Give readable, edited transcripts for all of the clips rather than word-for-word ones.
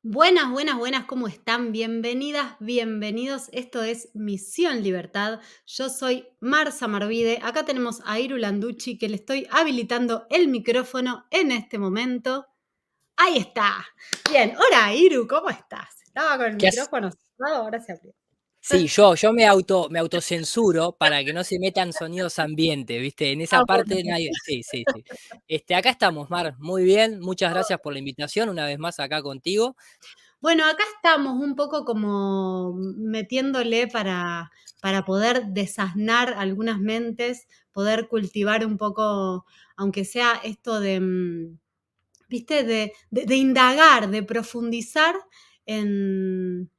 Buenas, buenas, buenas, ¿cómo están? Bienvenidas, bienvenidos. Esto es Misión Libertad. Yo soy Marza Marvide. Acá tenemos a Iru Landucci, que le estoy habilitando el micrófono en este momento. Ahí está. Bien. Hola, Iru, ¿cómo estás? Estaba con el ¿Qué haces? micrófono cerrado, ahora se abrió. Sí, yo me autocensuro para que no se metan sonidos ambientes, ¿viste? En Ah, esa parte bueno. nadie. Sí, sí, sí. Acá estamos, Mar. Muy bien, muchas gracias por la invitación, una vez más acá contigo. Bueno, acá estamos un poco como metiéndole para poder desasnar algunas mentes, poder cultivar un poco, aunque sea esto de, ¿viste? De indagar, de profundizar en,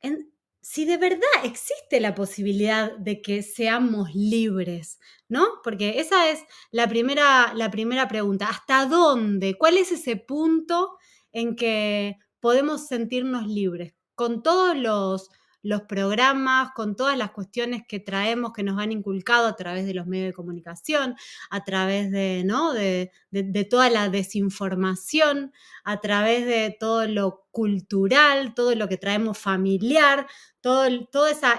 en si de verdad existe la posibilidad de que seamos libres, ¿no? Porque esa es la primera pregunta. ¿Hasta dónde? ¿Cuál es ese punto en que podemos sentirnos libres? Con todos los programas, con todas las cuestiones que traemos, que nos han inculcado a través de los medios de comunicación, a través de, ¿no? de toda la desinformación, a través de todo lo cultural, todo lo que traemos familiar, toda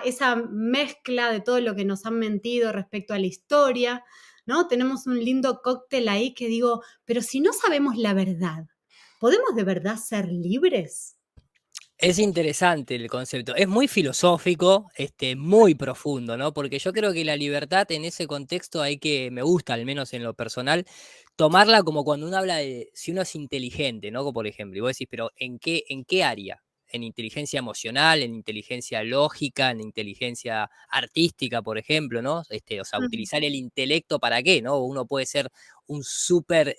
esa mezcla de todo lo que nos han mentido respecto a la historia, ¿no? Tenemos un lindo cóctel ahí que digo, pero si no sabemos la verdad, ¿podemos de verdad ser libres? Es interesante el concepto, es muy filosófico, muy profundo, ¿no? Porque yo creo que la libertad en ese contexto me gusta, al menos en lo personal, tomarla como cuando uno habla de si uno es inteligente, ¿no? Como por ejemplo, y vos decís, pero ¿en qué área? ¿En inteligencia emocional, en inteligencia lógica, en inteligencia artística, por ejemplo, ¿no? O sea, Mm, utilizar el intelecto para qué, ¿no? Uno puede ser un súper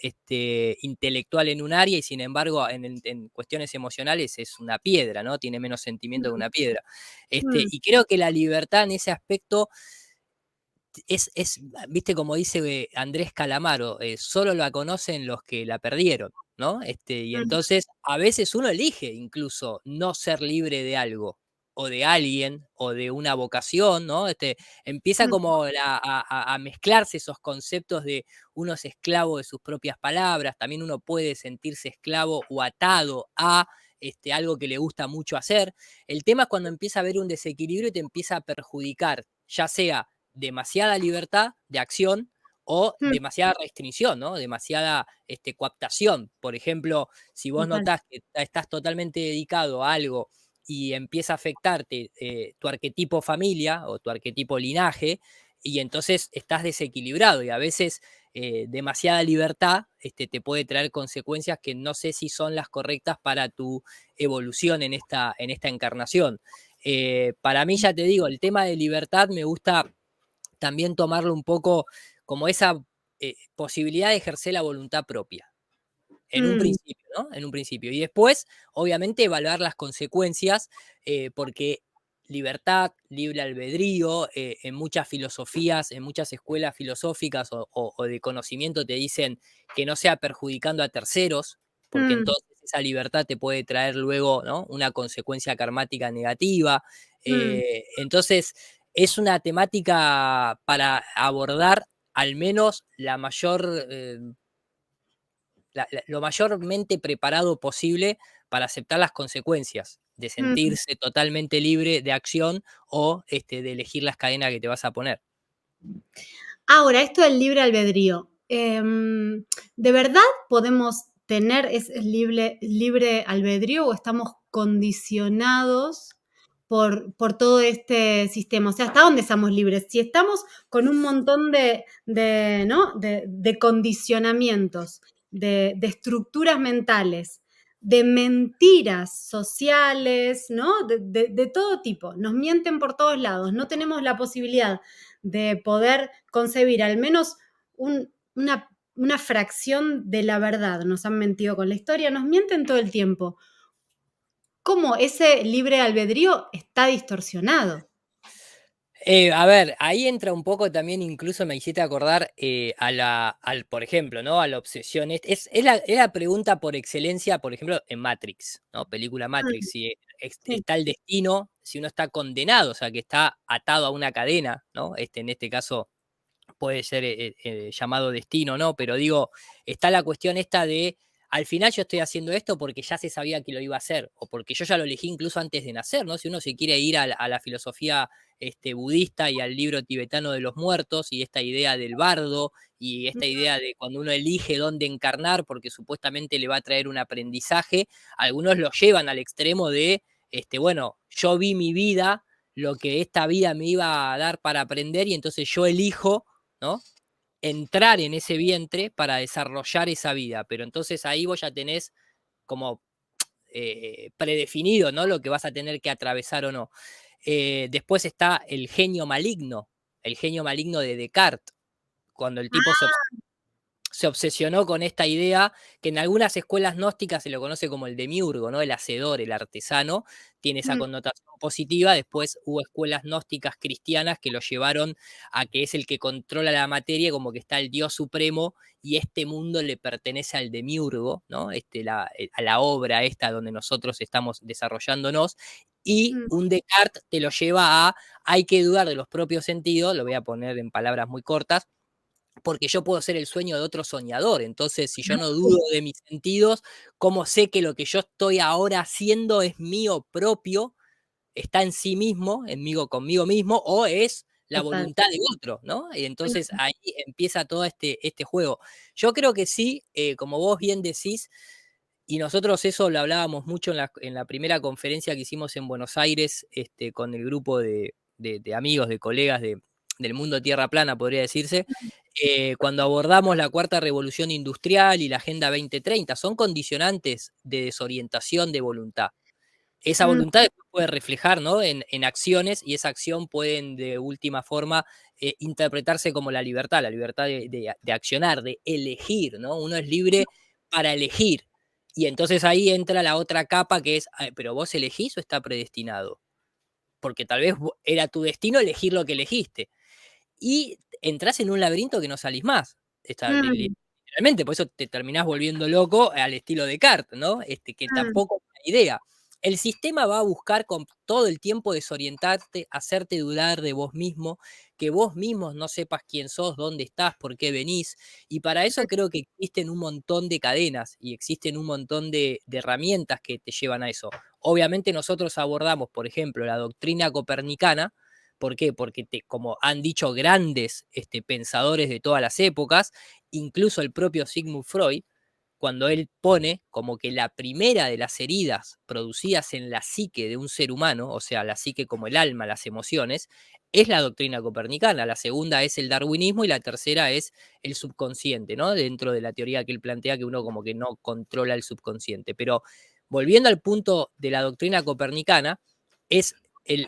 intelectual en un área y sin embargo en cuestiones emocionales es una piedra, ¿no? Tiene menos sentimiento que mm, una piedra. mm, Y creo que la libertad en ese aspecto viste, como dice Andrés Calamaro, solo la conocen los que la perdieron, ¿no? Y mm, entonces a veces uno elige incluso no ser libre de algo, o de alguien, o de una vocación, ¿no? Empieza mm, como a mezclarse esos conceptos de uno es esclavo de sus propias palabras, también uno puede sentirse esclavo o atado a algo que le gusta mucho hacer. El tema es cuando empieza a haber un desequilibrio y te empieza a perjudicar, ya sea demasiada libertad de acción o mm, demasiada restricción, ¿no? Demasiada coaptación. Por ejemplo, si vos total. notás que estás totalmente dedicado a algo y empieza a afectarte tu arquetipo familia o tu arquetipo linaje, y entonces estás desequilibrado y a veces demasiada libertad te puede traer consecuencias que no sé si son las correctas para tu evolución en esta encarnación. Para mí, ya te digo, el tema de libertad me gusta también tomarlo un poco como esa posibilidad de ejercer la voluntad propia, en un Mm, principio, ¿no? En un principio. Y después, obviamente, evaluar las consecuencias, porque libertad, libre albedrío, en muchas filosofías, en muchas escuelas filosóficas o de conocimiento te dicen que no sea perjudicando a terceros, porque mm, entonces esa libertad te puede traer luego, ¿no? Una consecuencia karmática negativa. mm, Entonces, es una temática para abordar al menos lo mayormente preparado posible para aceptar las consecuencias de mm. sentirse totalmente libre de acción o de elegir las cadenas que te vas a poner. Ahora, esto del libre albedrío, ¿de verdad podemos tener ese libre albedrío o estamos condicionados por todo este sistema? O sea, ¿hasta dónde somos libres? Si estamos con un montón ¿no? de condicionamientos, de estructuras mentales, de mentiras sociales, ¿no? De todo tipo. Nos mienten por todos lados. No tenemos la posibilidad de poder concebir al menos una fracción de la verdad. Nos han mentido con la historia, nos mienten todo el tiempo. ¿Cómo ese libre albedrío está distorsionado? A ver, ahí entra un poco también, incluso me hiciste acordar por ejemplo, ¿no? A la obsesión. Es la pregunta por excelencia, por ejemplo, en Matrix, ¿no? Película Mm, Matrix, si sí. está el destino, si uno está condenado, o sea, que está atado a una cadena, ¿no? En este caso puede ser llamado destino, ¿no? Pero digo, está la cuestión esta de al final yo estoy haciendo esto porque ya se sabía que lo iba a hacer, o porque yo ya lo elegí incluso antes de nacer, ¿no? Si uno se quiere ir a la filosofía budista y al libro tibetano de los muertos y esta idea del bardo y esta idea de cuando uno elige dónde encarnar porque supuestamente le va a traer un aprendizaje, algunos lo llevan al extremo de, bueno, yo vi mi vida, lo que esta vida me iba a dar para aprender y entonces yo elijo, ¿no? Entrar en ese vientre para desarrollar esa vida, pero entonces ahí vos ya tenés como predefinido, ¿no? Lo que vas a tener que atravesar o no. Después está el genio maligno de Descartes, cuando el tipo se obsesionó con esta idea que en algunas escuelas gnósticas se lo conoce como el demiurgo, ¿no? El hacedor, el artesano, tiene esa Mm, connotación positiva. Después hubo escuelas gnósticas cristianas que lo llevaron a que es el que controla la materia, como que está el Dios supremo y este mundo le pertenece al demiurgo, ¿no? A la obra esta donde nosotros estamos desarrollándonos. Y mm, un Descartes te lo lleva a, hay que dudar de los propios sentidos, lo voy a poner en palabras muy cortas, porque yo puedo ser el sueño de otro soñador. Entonces, si yo no dudo de mis sentidos, ¿cómo sé que lo que yo estoy ahora haciendo es mío propio, está en sí mismo, conmigo mismo, o es la total. voluntad de otro, ¿no? Y entonces ahí empieza todo este juego. Yo creo que sí, como vos bien decís, y nosotros eso lo hablábamos mucho en la primera conferencia que hicimos en Buenos Aires, con el grupo de amigos, de colegas del mundo tierra plana, podría decirse, cuando abordamos la cuarta revolución industrial y la Agenda 2030, son condicionantes de desorientación de voluntad. Esa Mm, voluntad después puede reflejar, ¿no? En acciones, y esa acción pueden de última forma interpretarse como la libertad de accionar, de elegir, ¿no? Uno es libre para elegir. Y entonces ahí entra la otra capa que es, "Ay, pero vos elegís o está predestinado, porque tal vez era tu destino elegir lo que elegiste. Y entras en un laberinto que no salís más. mm, Literalmente, por eso te terminás volviendo loco al estilo de Descartes, ¿no? Que mm, tampoco es una idea. El sistema va a buscar con todo el tiempo desorientarte, hacerte dudar de vos mismo, que vos mismos no sepas quién sos, dónde estás, por qué venís. Y para eso creo que existen un montón de cadenas y existen un montón de herramientas que te llevan a eso. Obviamente nosotros abordamos, por ejemplo, la doctrina copernicana. ¿Por qué? Porque como han dicho grandes pensadores de todas las épocas, incluso el propio Sigmund Freud, cuando él pone como que la primera de las heridas producidas en la psique de un ser humano, o sea, la psique como el alma, las emociones, es la doctrina copernicana, la segunda es el darwinismo y la tercera es el subconsciente, ¿no? Dentro de la teoría que él plantea que uno como que no controla el subconsciente. Pero volviendo al punto de la doctrina copernicana, es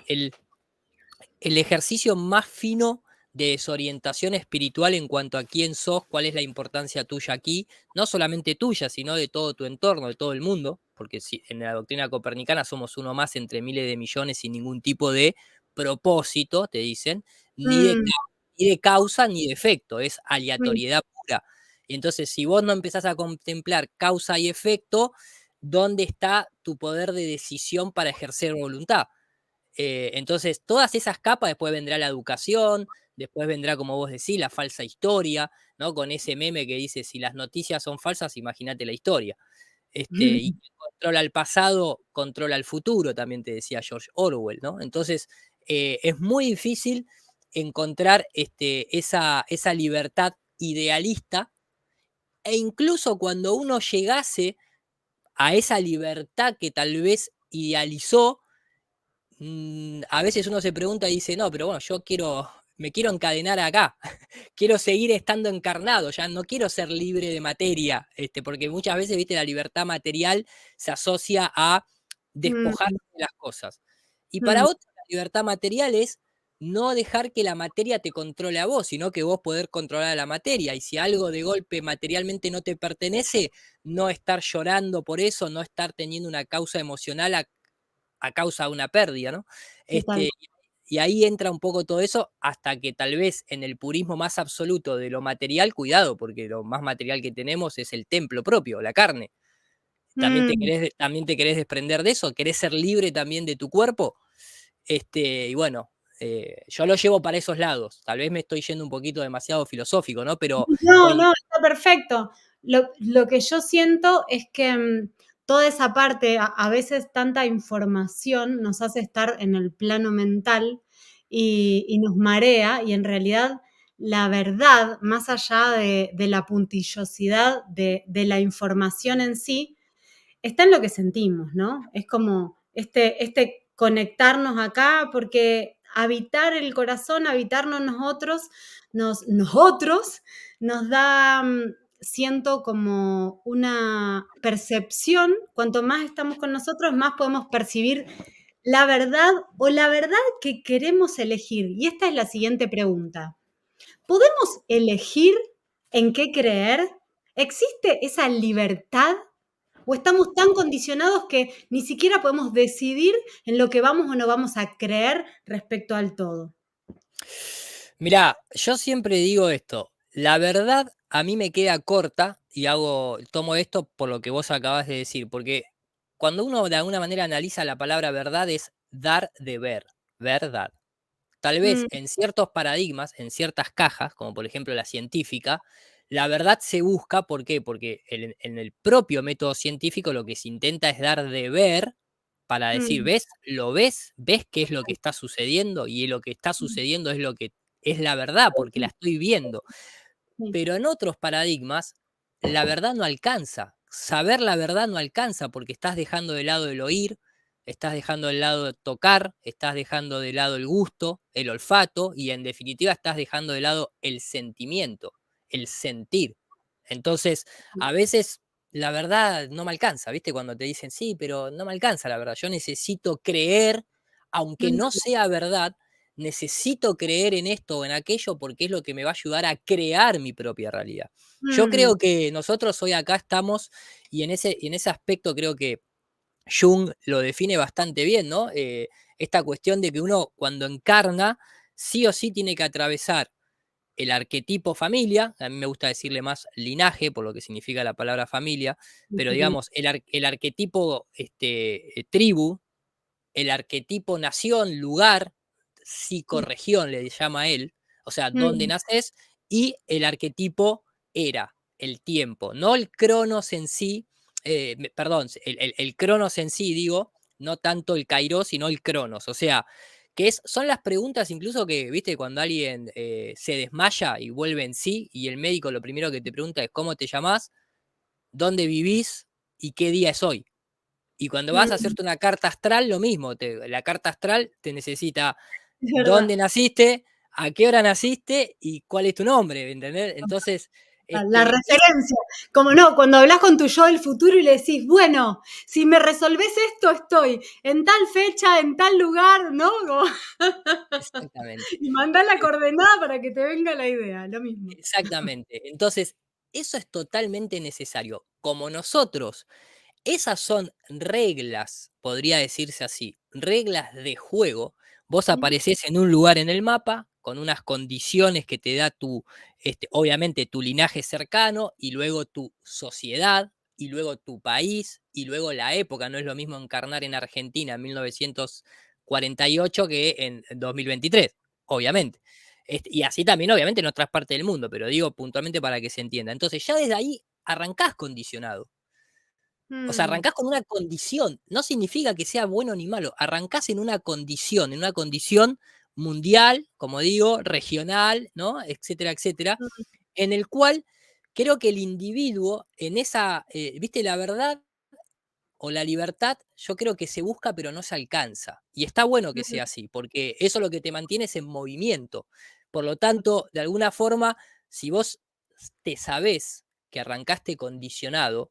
el ejercicio más fino de desorientación espiritual en cuanto a quién sos, cuál es la importancia tuya aquí, no solamente tuya, sino de todo tu entorno, de todo el mundo, porque si, en la doctrina copernicana somos uno más entre miles de millones sin ningún tipo de propósito, te dicen, mm, ni de causa ni de efecto, es mm, aleatoriedad pura. Y entonces, si vos no empezás a contemplar causa y efecto, ¿dónde está tu poder de decisión para ejercer voluntad? Entonces, todas esas capas, después vendrá la educación, después vendrá, como vos decís, la falsa historia, ¿no? Con ese meme que dice, si las noticias son falsas, imagínate la historia. Y mm, quien controla el pasado, controla el futuro, también te decía George Orwell, ¿no? Entonces, es muy difícil encontrar esa libertad idealista, e incluso cuando uno llegase a esa libertad que tal vez idealizó, a veces uno se pregunta y dice, no, pero bueno, me quiero encadenar acá, quiero seguir estando encarnado, ya no quiero ser libre de materia, porque muchas veces, viste, la libertad material se asocia a despojarse mm, de las cosas. Y para mm, otros, la libertad material es no dejar que la materia te controle a vos, sino que vos poder controlar a la materia. Y si algo de golpe materialmente no te pertenece, no estar llorando por eso, no estar teniendo una causa emocional a causa de una pérdida, ¿no? total. Y ahí entra un poco todo eso, hasta que tal vez en el purismo más absoluto de lo material, cuidado, porque lo más material que tenemos es el templo propio, la carne. Mm. También te querés desprender de eso? ¿Querés ser libre también de tu cuerpo? Y bueno, yo lo llevo para esos lados. Tal vez me estoy yendo un poquito demasiado filosófico, ¿no? Pero No, con, no, está perfecto. Lo que yo siento es que toda esa parte, a veces tanta información nos hace estar en el plano mental y nos marea, y en realidad la verdad, más allá de la puntillosidad de la información en sí, está en lo que sentimos, ¿no? Es como este conectarnos acá, porque habitar el corazón, habitarnos nosotros, nosotros, nos da, siento como una percepción, cuanto más estamos con nosotros, más podemos percibir la verdad o la verdad que queremos elegir. Y esta es la siguiente pregunta. ¿Podemos elegir en qué creer? ¿Existe esa libertad? ¿O estamos tan condicionados que ni siquiera podemos decidir en lo que vamos o no vamos a creer respecto al todo? Mirá, yo siempre digo esto, la verdad a mí me queda corta y tomo esto por lo que vos acabas de decir, porque cuando uno de alguna manera analiza la palabra verdad es dar de ver, verdad. Tal vez Mm, en ciertos paradigmas, en ciertas cajas, como por ejemplo la científica, la verdad se busca, ¿por qué? Porque en el propio método científico lo que se intenta es dar de ver para decir, mm, ¿ves? ¿Lo ves? ¿Ves qué es lo que está sucediendo? Y lo que está mm, sucediendo es lo que es la verdad, porque la estoy viendo. sí, Pero en otros paradigmas, la verdad no alcanza. Saber la verdad no alcanza porque estás dejando de lado el oír, estás dejando de lado el tocar, estás dejando de lado el gusto, el olfato y en definitiva estás dejando de lado el sentimiento, el sentir. Entonces, a veces la verdad no me alcanza, ¿viste? Cuando te dicen, sí, pero no me alcanza la verdad. Yo necesito creer, aunque no mm, sea verdad, necesito creer en esto o en aquello porque es lo que me va a ayudar a crear mi propia realidad. Yo mm, creo que nosotros hoy acá estamos y en ese aspecto creo que Jung lo define bastante bien, ¿no? Esta cuestión de que uno cuando encarna, sí o sí tiene que atravesar el arquetipo familia, a mí me gusta decirle más linaje, por lo que significa la palabra familia, pero mm, digamos, el arquetipo tribu, el arquetipo nación, lugar, psicorregión le llama él, o sea, dónde mm, naces, y el arquetipo era, el tiempo, no el cronos en sí, perdón, el cronos en sí, digo, no tanto el kairos, sino el cronos, o sea, son las preguntas incluso que, viste, cuando alguien se desmaya y vuelve en sí, y el médico lo primero que te pregunta es cómo te llamás, dónde vivís y qué día es hoy. Y cuando vas a mm, hacerte una carta astral, lo mismo, la carta astral te necesita es verdad. dónde naciste, a qué hora naciste y cuál es tu nombre, ¿entendés? Entonces, La es referencia, como no, cuando hablas con tu yo del futuro y le decís, bueno, si me resolvés esto, estoy en tal fecha, en tal lugar, ¿no? Como exactamente, y mandá la coordenada para que te venga la idea, lo mismo. exactamente. Entonces, eso es totalmente necesario. Como nosotros, esas son reglas, podría decirse así, reglas de juego. Vos Ujú, apareces en un lugar en el mapa con unas condiciones que te da obviamente tu linaje cercano y luego tu sociedad y luego tu país y luego la época. No es lo mismo encarnar en Argentina en 1948 que en 2023, obviamente. Y así también, obviamente, en otras partes del mundo, pero digo puntualmente para que se entienda. Entonces, ya desde ahí arrancás condicionado. O sea, mm, arrancás con una condición, no significa que sea bueno ni malo, arrancás en una condición mundial, como digo, regional, ¿no? Etcétera, etcétera, mm, en el cual creo que el individuo en esa, viste, la verdad o la libertad, yo creo que se busca pero no se alcanza. Y está bueno que mm, sea así, porque eso lo que te mantiene es en movimiento. Por lo tanto, de alguna forma, si vos te sabés que arrancaste condicionado,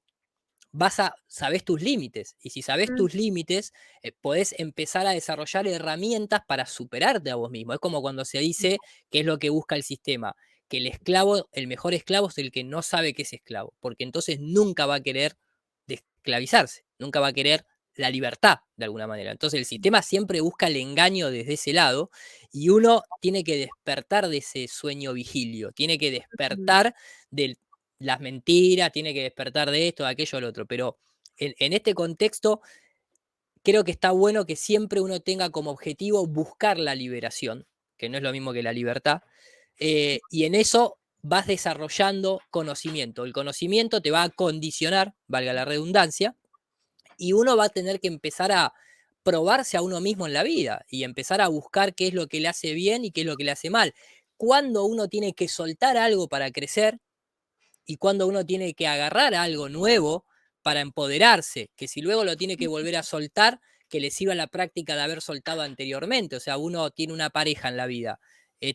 sabés tus límites. Y si sabés mm, tus límites, podés empezar a desarrollar herramientas para superarte a vos mismo. Es como cuando se dice que es lo que busca el sistema, que el esclavo, el mejor esclavo es el que no sabe que es esclavo, porque entonces nunca va a querer desclavizarse, nunca va a querer la libertad de alguna manera. Entonces el sistema siempre busca el engaño desde ese lado y uno tiene que despertar de ese sueño vigilio, tiene que mm, despertar del las mentiras, tiene que despertar de esto, de aquello, del otro. Pero en este contexto, creo que está bueno que siempre uno tenga como objetivo buscar la liberación, que no es lo mismo que la libertad. Y en eso vas desarrollando conocimiento. El conocimiento te va a condicionar, valga la redundancia, y uno va a tener que empezar a probarse a uno mismo en la vida y empezar a buscar qué es lo que le hace bien y qué es lo que le hace mal. Cuando uno tiene que soltar algo para crecer y cuando uno tiene que agarrar algo nuevo para empoderarse, que si luego lo tiene que volver a soltar, que le sirva la práctica de haber soltado anteriormente. O sea, uno tiene una pareja en la vida,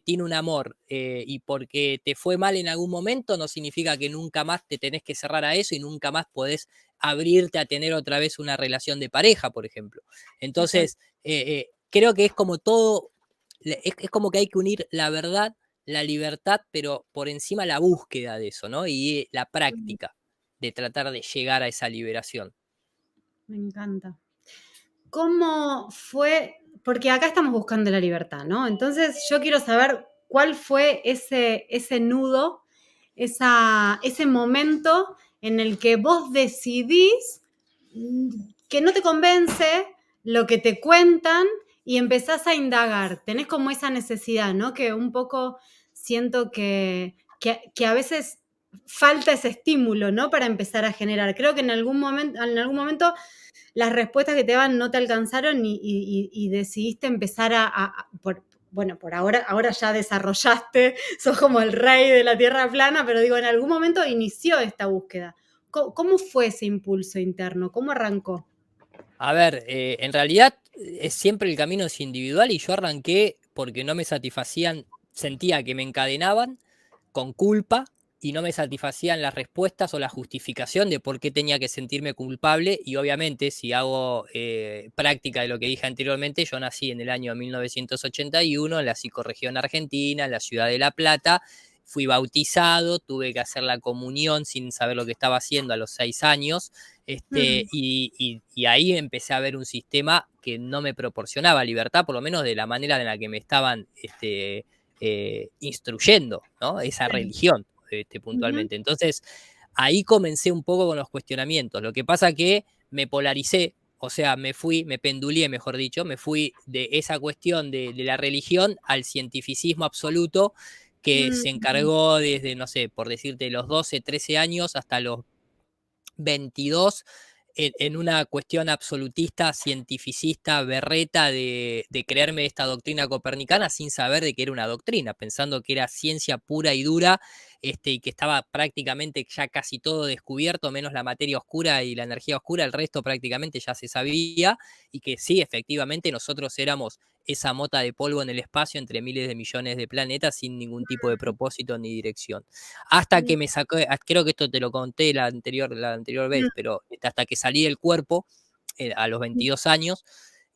tiene un amor, y porque te fue mal en algún momento no significa que nunca más te tenés que cerrar a eso y nunca más podés abrirte a tener otra vez una relación de pareja, por ejemplo. Total. Entonces, creo que es como todo, es como que hay que unir la verdad, la libertad, pero por encima la búsqueda de eso, ¿no? Y la Mm, práctica de tratar de llegar a esa liberación. me encanta. ¿Cómo fue? Porque acá estamos buscando la libertad, ¿no? Entonces yo quiero saber cuál fue ese nudo, ese momento en el que vos decidís que no te convence lo que te cuentan y empezás a indagar. Tenés como esa necesidad, ¿no? Que un poco siento que a veces falta ese estímulo, ¿no? Para empezar a generar. Creo que en algún momento las respuestas que te daban no te alcanzaron y decidiste empezar bueno, por ahora ya desarrollaste, sos como el rey de la tierra plana, pero digo, en algún momento inició esta búsqueda. ¿Cómo fue ese impulso interno? ¿Cómo arrancó? A ver, en realidad es siempre el camino es individual y yo arranqué porque no me satisfacían, sentía que me encadenaban con culpa y no me satisfacían las respuestas o la justificación de por qué tenía que sentirme culpable. Y obviamente, si hago práctica de lo que dije anteriormente, yo nací en el año 1981 en la psicorregión argentina, en la ciudad de La Plata. Fui bautizado, tuve que hacer la comunión sin saber lo que estaba haciendo a los 6 años. Mm, Y ahí empecé a ver un sistema que no me proporcionaba libertad, por lo menos de la manera en la que me estaban instruyendo, ¿no? Esa sí. religión, Ujú. puntualmente. Entonces, ahí comencé un poco con los cuestionamientos. Lo que pasa que me polaricé, o sea, me pendulé, mejor dicho, me fui de esa cuestión de la religión al cientificismo absoluto que se Mm, encargó desde, no sé, por decirte, los 12, 13 años hasta los 22 en una cuestión absolutista, cientificista, berreta de creerme esta doctrina copernicana sin saber de que era una doctrina, pensando que era ciencia pura y dura, y que estaba prácticamente ya casi todo descubierto, menos la materia oscura y la energía oscura, el resto prácticamente ya se sabía, y que sí, efectivamente nosotros éramos esa mota de polvo en el espacio entre miles de millones de planetas sin ningún tipo de propósito ni dirección. Hasta mm, que me sacó, creo que esto te lo conté la anterior mm, vez, pero hasta que salí del cuerpo a los mm, 22 años,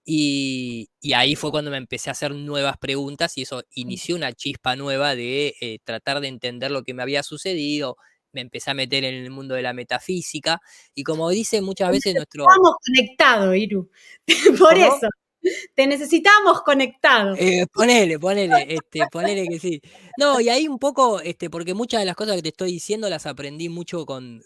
y ahí fue cuando me empecé a hacer nuevas preguntas y eso inició una chispa nueva de tratar de entender lo que me había sucedido. Me empecé a meter en el mundo de la metafísica y como dice muchas Te veces nuestro... necesitamos conectado, Iru. Por ¿Cómo? eso, te necesitamos conectado. Ponele que sí. No, y ahí un poco, porque muchas de las cosas que te estoy diciendo las aprendí mucho con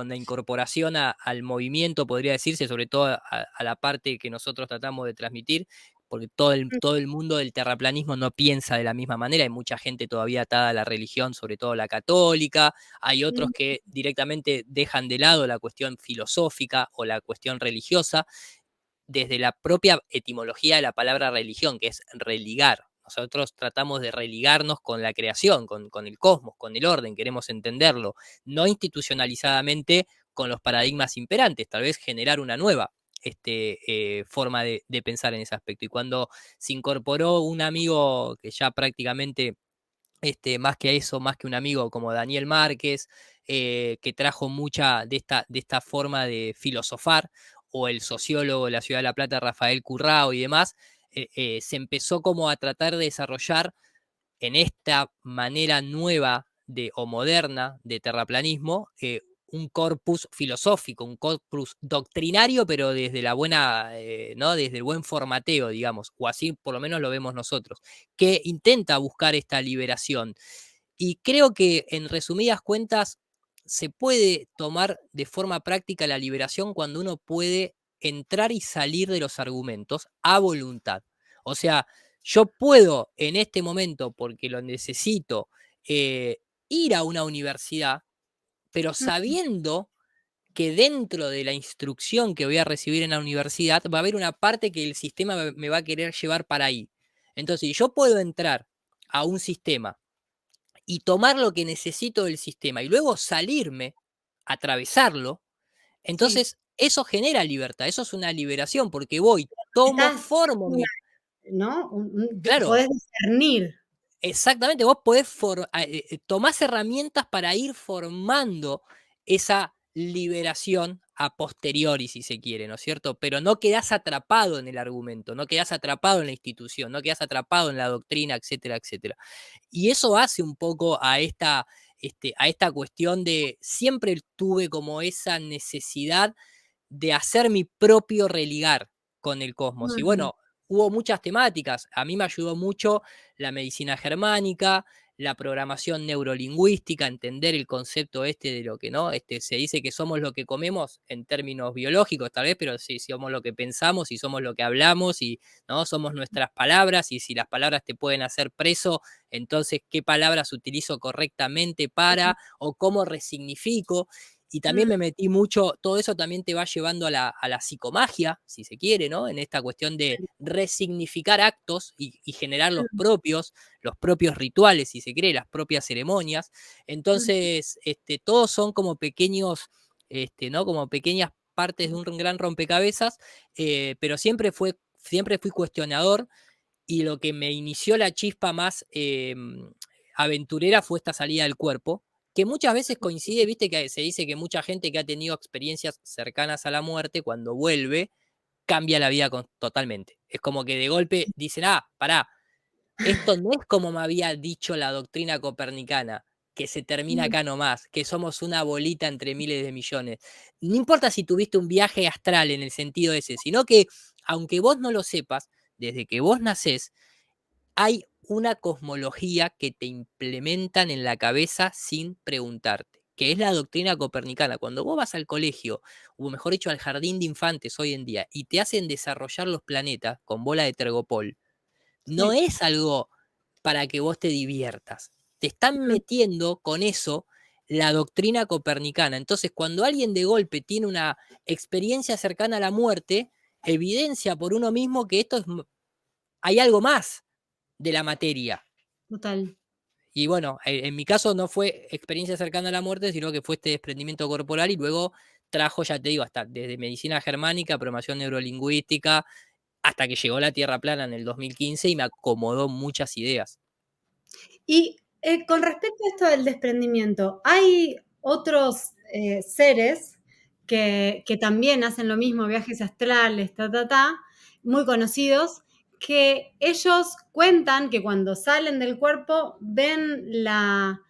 la incorporación al movimiento, podría decirse, sobre todo a la parte que nosotros tratamos de transmitir, porque Mm, todo el mundo del terraplanismo no piensa de la misma manera, hay mucha gente todavía atada a la religión, sobre todo la católica, hay otros mm, que directamente dejan de lado la cuestión filosófica o la cuestión religiosa desde la propia etimología de la palabra religión, que es religar. Nosotros tratamos de religarnos con la creación, con el cosmos, con el orden, queremos entenderlo, no institucionalizadamente con los paradigmas imperantes, tal vez generar una nueva forma de pensar en ese aspecto. Y cuando se incorporó un amigo que ya prácticamente, más que eso, más que un amigo como Daniel Márquez, que trajo mucha de esta forma de filosofar, o el sociólogo de la Ciudad de La Plata, Rafael Currao y demás, se empezó como a tratar de desarrollar en esta manera nueva o moderna de terraplanismo, un corpus filosófico, un corpus doctrinario, pero desde la buena, ¿no? Desde el buen formateo, digamos, o así por lo menos lo vemos nosotros, que intenta buscar esta liberación. Y creo que en resumidas cuentas se puede tomar de forma práctica la liberación cuando uno puede entrar y salir de los argumentos a voluntad. O sea, yo puedo en este momento, porque lo necesito, ir a una universidad, pero Mm, sabiendo que dentro de la instrucción que voy a recibir en la universidad va a haber una parte que el sistema me va a querer llevar para ahí. Entonces, si yo puedo entrar a un sistema y tomar lo que necesito del sistema y luego salirme, atravesarlo, sí, entonces eso genera libertad, eso es una liberación, porque voy, tomo, estás, formo mi... ¿no? Claro, Podés discernir. exactamente, vos podés tomás herramientas para ir formando esa liberación a posteriori, si se quiere, ¿no es cierto? Pero no quedás atrapado en el argumento, no quedás atrapado en la institución, no quedás atrapado en la doctrina, etcétera, etcétera. Y eso hace un poco a esta cuestión de siempre tuve como esa necesidad de hacer mi propio religar con el cosmos. Y Mm, bueno, hubo muchas temáticas. A mí me ayudó mucho la medicina germánica, la programación neurolingüística, entender el concepto este de lo que no, se dice que somos lo que comemos en términos biológicos tal vez, pero sí, somos lo que pensamos y somos lo que hablamos y no somos nuestras palabras y si las palabras te pueden hacer preso, entonces qué palabras utilizo correctamente sí, para o cómo resignifico. Y también me mm, metí mucho, todo eso también te va llevando a la psicomagia, si se quiere, ¿no? En esta cuestión de resignificar actos y generar mm, los propios rituales, si se quiere, las propias ceremonias. mm, Entonces, todos son como pequeños, ¿no? Como pequeñas partes de un gran rompecabezas, pero siempre fui cuestionador y lo que me inició la chispa más aventurera fue esta salida del cuerpo, que muchas veces coincide, viste que se dice que mucha gente que ha tenido experiencias cercanas a la muerte, cuando vuelve, cambia la vida totalmente. Es como que de golpe dicen, ah, pará, esto no es como me había dicho la doctrina copernicana, que se termina mm. acá nomás, que somos una bolita entre miles de millones. No importa si tuviste un viaje astral en el sentido ese, sino que aunque vos no lo sepas, desde que vos nacés, hay una cosmología que te implementan en la cabeza sin preguntarte, que es la doctrina copernicana. Cuando vos vas al colegio, o mejor dicho, al jardín de infantes hoy en día, y te hacen desarrollar los planetas con bola de Tergopol, no Sí, es algo para que vos te diviertas. Te están mm, metiendo con eso la doctrina copernicana. Entonces, cuando alguien de golpe tiene una experiencia cercana a la muerte, evidencia por uno mismo que hay algo más de la materia. total. Y bueno, en mi caso no fue experiencia cercana a la muerte, sino que fue este desprendimiento corporal y luego trajo, ya te digo, hasta desde medicina germánica, programación neurolingüística, hasta que llegó la Tierra plana en el 2015 y me acomodó muchas ideas. Y con respecto a esto del desprendimiento, hay otros seres que también hacen lo mismo, viajes astrales, muy conocidos, que ellos cuentan que cuando salen del cuerpo ven la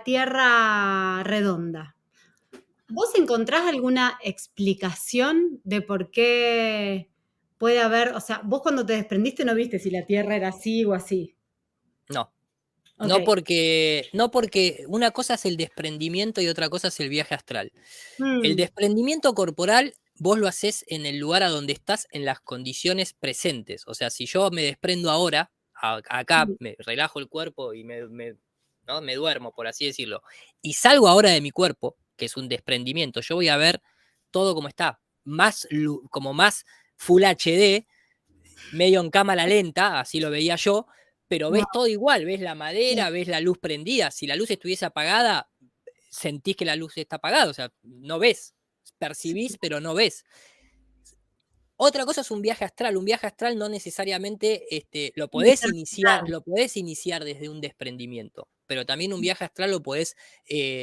Tierra redonda. ¿Vos encontrás alguna explicación de por qué puede haber, o sea, vos cuando te desprendiste no viste si la Tierra era así o así? No, Ok. no porque una cosa es el desprendimiento y otra cosa es el viaje astral. El Mm, desprendimiento corporal vos lo haces en el lugar a donde estás en las condiciones presentes. O sea, si yo me desprendo ahora, acá sí, me relajo el cuerpo y ¿no? Me duermo, por así decirlo, y salgo ahora de mi cuerpo, que es un desprendimiento, yo voy a ver todo como está, como más Full HD, medio en cámara lenta, así lo veía yo, pero ves wow, todo igual, ves la sí, madera, ves la luz prendida. Si la luz estuviese apagada, sentís que la luz está apagada, o sea, no ves, sí, percibís, pero no ves. Otra cosa es un viaje astral no necesariamente interpretar. lo podés iniciar desde un desprendimiento, pero también un viaje astral lo podés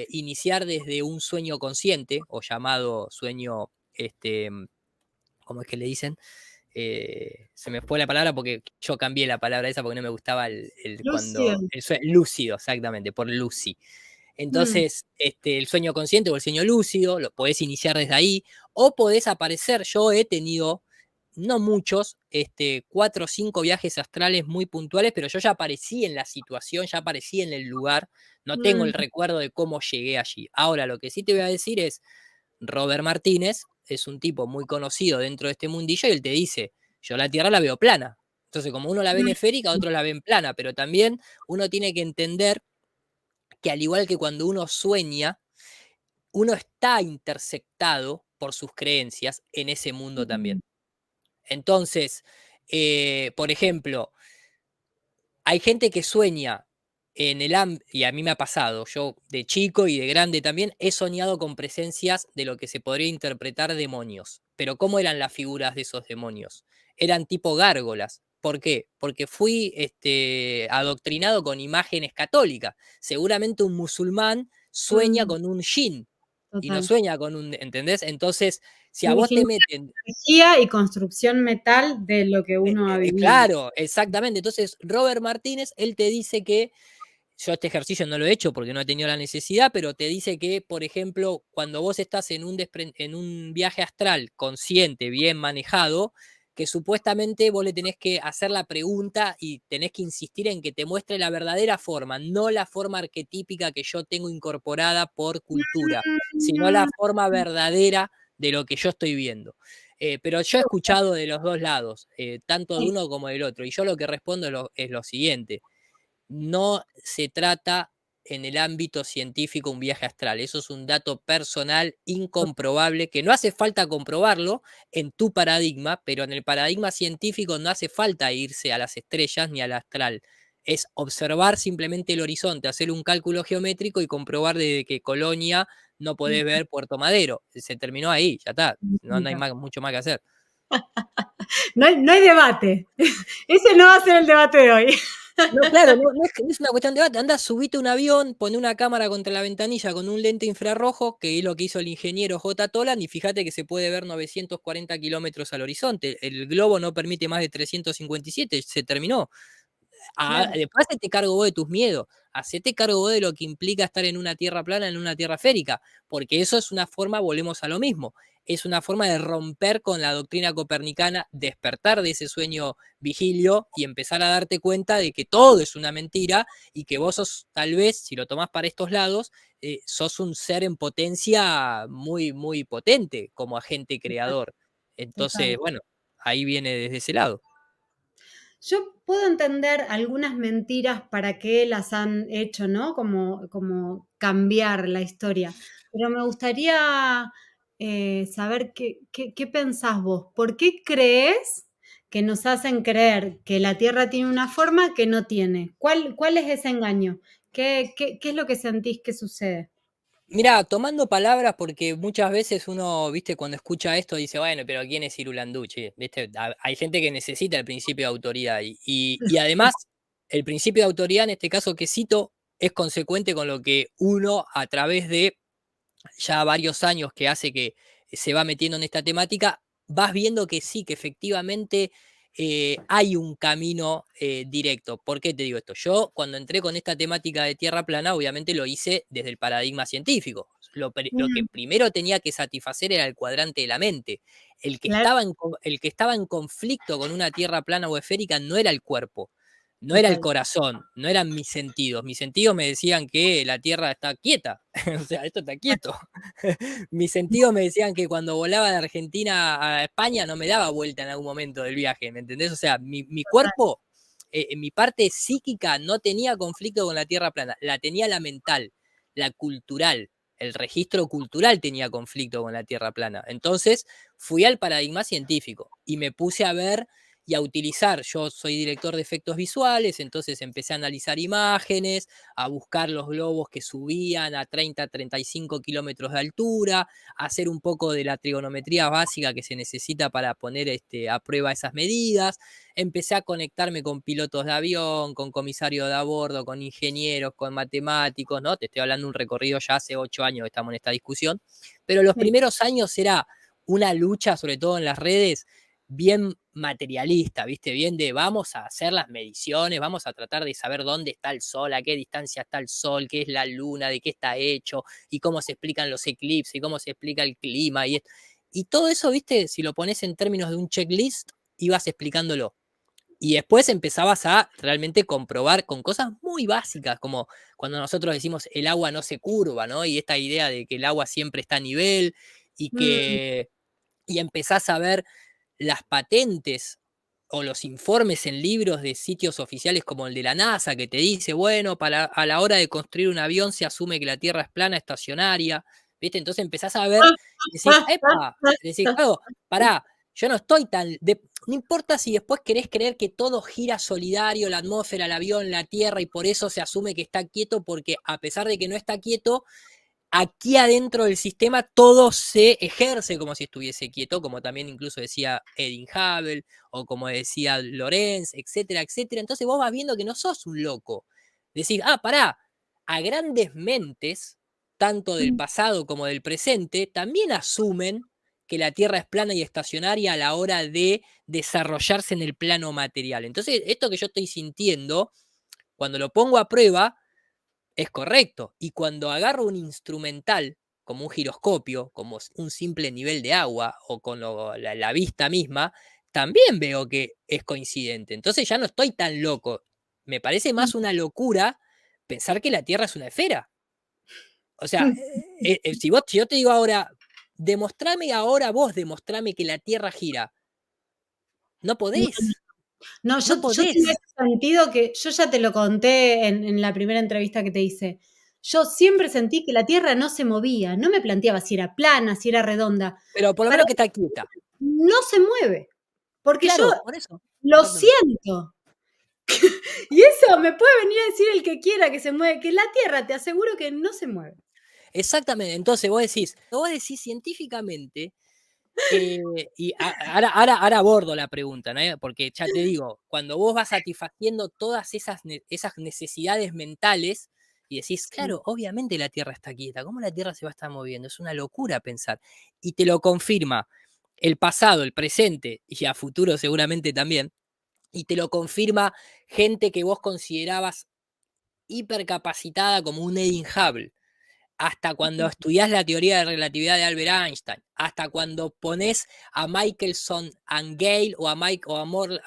iniciar desde un sueño consciente o llamado sueño, ¿cómo es que le dicen? Se me fue la palabra porque yo cambié la palabra esa porque no me gustaba Lúcido. lúcido, exactamente, por Lucy. Mm, Entonces, el sueño consciente o el sueño lúcido lo podés iniciar desde ahí, o podés aparecer. Yo he tenido, no muchos, 4 o 5 viajes astrales muy puntuales, pero yo ya aparecí en la situación, ya aparecí en el lugar, no tengo el mm, recuerdo de cómo llegué allí. Ahora, lo que sí te voy a decir es, Robert Martínez es un tipo muy conocido dentro de este mundillo y él te dice, yo la Tierra la veo plana. Entonces, como uno la ve en mm, esférica, otros la ven plana, pero también uno tiene que entender que al igual que cuando uno sueña, uno está intersectado por sus creencias en ese mundo Mm, también. Entonces, por ejemplo, hay gente que sueña y a mí me ha pasado, yo de chico y de grande también, he soñado con presencias de lo que se podría interpretar demonios. Pero ¿cómo eran las figuras de esos demonios? Eran tipo gárgolas. ¿Por qué? Porque fui adoctrinado con imágenes católicas. Seguramente un musulmán sueña mm, con un jinn y no total. sueña con un, ¿entendés? Entonces, si a Sí, vos te genera meten. energía y construcción mental de lo que uno ha vivido. Claro, exactamente. Entonces, Robert Martínez, él te dice que, yo este ejercicio no lo he hecho porque no he tenido la necesidad, pero te dice que, por ejemplo, cuando vos estás en un viaje astral consciente, bien manejado, que supuestamente vos le tenés que hacer la pregunta y tenés que insistir en que te muestre la verdadera forma, no la forma arquetípica que yo tengo incorporada por cultura, sino la Mm, forma verdadera de lo que yo estoy viendo. Pero yo he escuchado de los dos lados, tanto de sí, uno como del otro, y yo lo que respondo es lo siguiente: no se trata en el ámbito científico un viaje astral, eso es un dato personal incomprobable, que no hace falta comprobarlo en tu paradigma, pero en el paradigma científico no hace falta irse a las estrellas ni al astral. Es observar simplemente el horizonte, hacer un cálculo geométrico y comprobar desde que Colonia no podés ver Puerto Madero. Se terminó ahí, ya está. me No, no hay encanta. mucho más que hacer. No hay debate. Ese no va a ser el debate de hoy. No, claro, no es una cuestión de debate. Anda, subite un avión, pone una cámara contra la ventanilla con un lente infrarrojo, que es lo que hizo el ingeniero J. Tolan, y fíjate que se puede ver 940 kilómetros al horizonte. El globo no permite más de 357, se terminó. Claro, Después hacete cargo vos de tus miedos, hacete cargo vos de lo que implica estar en una tierra plana, en una tierra esférica, porque eso es una forma, volvemos a lo mismo, es una forma de romper con la doctrina copernicana, despertar de ese sueño vigilio y empezar a darte cuenta de que todo es una mentira y que vos sos, tal vez, si lo tomás para estos lados, sos un ser en potencia muy, muy potente como agente total, creador. Entonces, total. bueno, ahí viene desde ese lado. Yo puedo entender algunas mentiras para qué las han hecho, ¿no? Como cambiar la historia. Pero me gustaría saber qué pensás vos. ¿Por qué crees que nos hacen creer que la Tierra tiene una forma que no tiene? ¿Cuál es ese engaño? ¿Qué es lo que sentís que sucede? Mira, tomando palabras, porque muchas veces uno, viste, cuando escucha esto dice, bueno, pero ¿quién es Irulanducci? Viste, hay gente que necesita el principio de autoridad y además el principio de autoridad en este caso que cito es consecuente con lo que uno a través de ya varios años que hace que se va metiendo en esta temática, vas viendo que sí, que efectivamente hay un camino directo. ¿Por qué te digo esto? Yo cuando entré con esta temática de tierra plana, obviamente lo hice desde el paradigma científico. Lo que Mm, primero tenía que satisfacer era el cuadrante de la mente. claro, El que estaba en conflicto con una tierra plana o esférica no era el cuerpo, no era el total. corazón, no eran mis sentidos. Mis sentidos me decían que la tierra está quieta, o sea, esto está quieto. Mis sentidos me decían que cuando volaba de Argentina a España no me daba vuelta en algún momento del viaje, ¿me entendés? O sea, mi cuerpo, en mi parte psíquica no tenía conflicto con la tierra plana, la tenía la mental, la cultural. El registro cultural tenía conflicto con la tierra plana. Entonces fui al paradigma científico y me puse a ver y a utilizar. Yo soy director de efectos visuales, entonces empecé a analizar imágenes, a buscar los globos que subían a 30, 35 kilómetros de altura, a hacer un poco de la trigonometría básica que se necesita para poner a prueba esas medidas. Empecé a conectarme con pilotos de avión, con comisarios de a bordo, con ingenieros, con matemáticos, ¿no? Te estoy hablando de un recorrido ya hace 8 años que estamos en esta discusión, pero los Sí, primeros años era una lucha, sobre todo en las redes, bien materialista, ¿viste? Bien de vamos a hacer las mediciones, vamos a tratar de saber dónde está el sol, a qué distancia está el sol, qué es la luna, de qué está hecho, y cómo se explican los eclipses, y cómo se explica el clima, y todo eso, ¿viste? Si lo pones en términos de un checklist, ibas explicándolo. Y después empezabas a realmente comprobar con cosas muy básicas, como cuando nosotros decimos el agua no se curva, ¿no? Y esta idea de que el agua siempre está a nivel y mm, que y empezás a ver las patentes o los informes en libros de sitios oficiales como el de la NASA, que te dice, bueno, a la hora de construir un avión se asume que la Tierra es plana, estacionaria, ¿viste? Entonces empezás a ver, decís, epa, decís, claro, pará, yo no estoy no importa si después querés creer que todo gira solidario, la atmósfera, el avión, la Tierra, y por eso se asume que está quieto, porque a pesar de que no está quieto, aquí adentro del sistema todo se ejerce como si estuviese quieto, como también incluso decía Edwin Hubble, o como decía Lorenz, etcétera, etcétera. Entonces vos vas viendo que no sos un loco. Decís, pará, a grandes mentes, tanto del pasado como del presente, también asumen que la Tierra es plana y estacionaria a la hora de desarrollarse en el plano material. Entonces, esto que yo estoy sintiendo, cuando lo pongo a prueba, es correcto. Y cuando agarro un instrumental, como un giroscopio, como un simple nivel de agua, o con la vista misma, también veo que es coincidente. Entonces ya no estoy tan loco. Me parece más una locura pensar que la Tierra es una esfera. O sea, si yo te digo ahora, demostrame ahora vos, demostrame que la Tierra gira. No podés, No, no yo tengo podés. ese sentido que yo ya te lo conté en la primera entrevista que te hice. Yo siempre sentí que la Tierra no se movía, no me planteaba si era plana, si era redonda. Pero por lo Para menos que está quieta. mí no se mueve, porque yo Claro, por eso. lo Exactamente. siento. Y eso me puede venir a decir el que quiera que se mueve, que la Tierra te aseguro que no se mueve. Exactamente. Entonces vos decís científicamente, y ahora abordo la pregunta, ¿no? Porque ya te digo, cuando vos vas satisfaciendo todas esas necesidades mentales y decís, Sí. claro, obviamente la Tierra está quieta, ¿cómo la Tierra se va a estar moviendo? Es una locura pensar. Y te lo confirma el pasado, el presente y a futuro seguramente también. Y te lo confirma gente que vos considerabas hipercapacitada como un Edwin Hubble, hasta cuando estudias la teoría de relatividad de Albert Einstein, hasta cuando pones a Michelson and Gale o a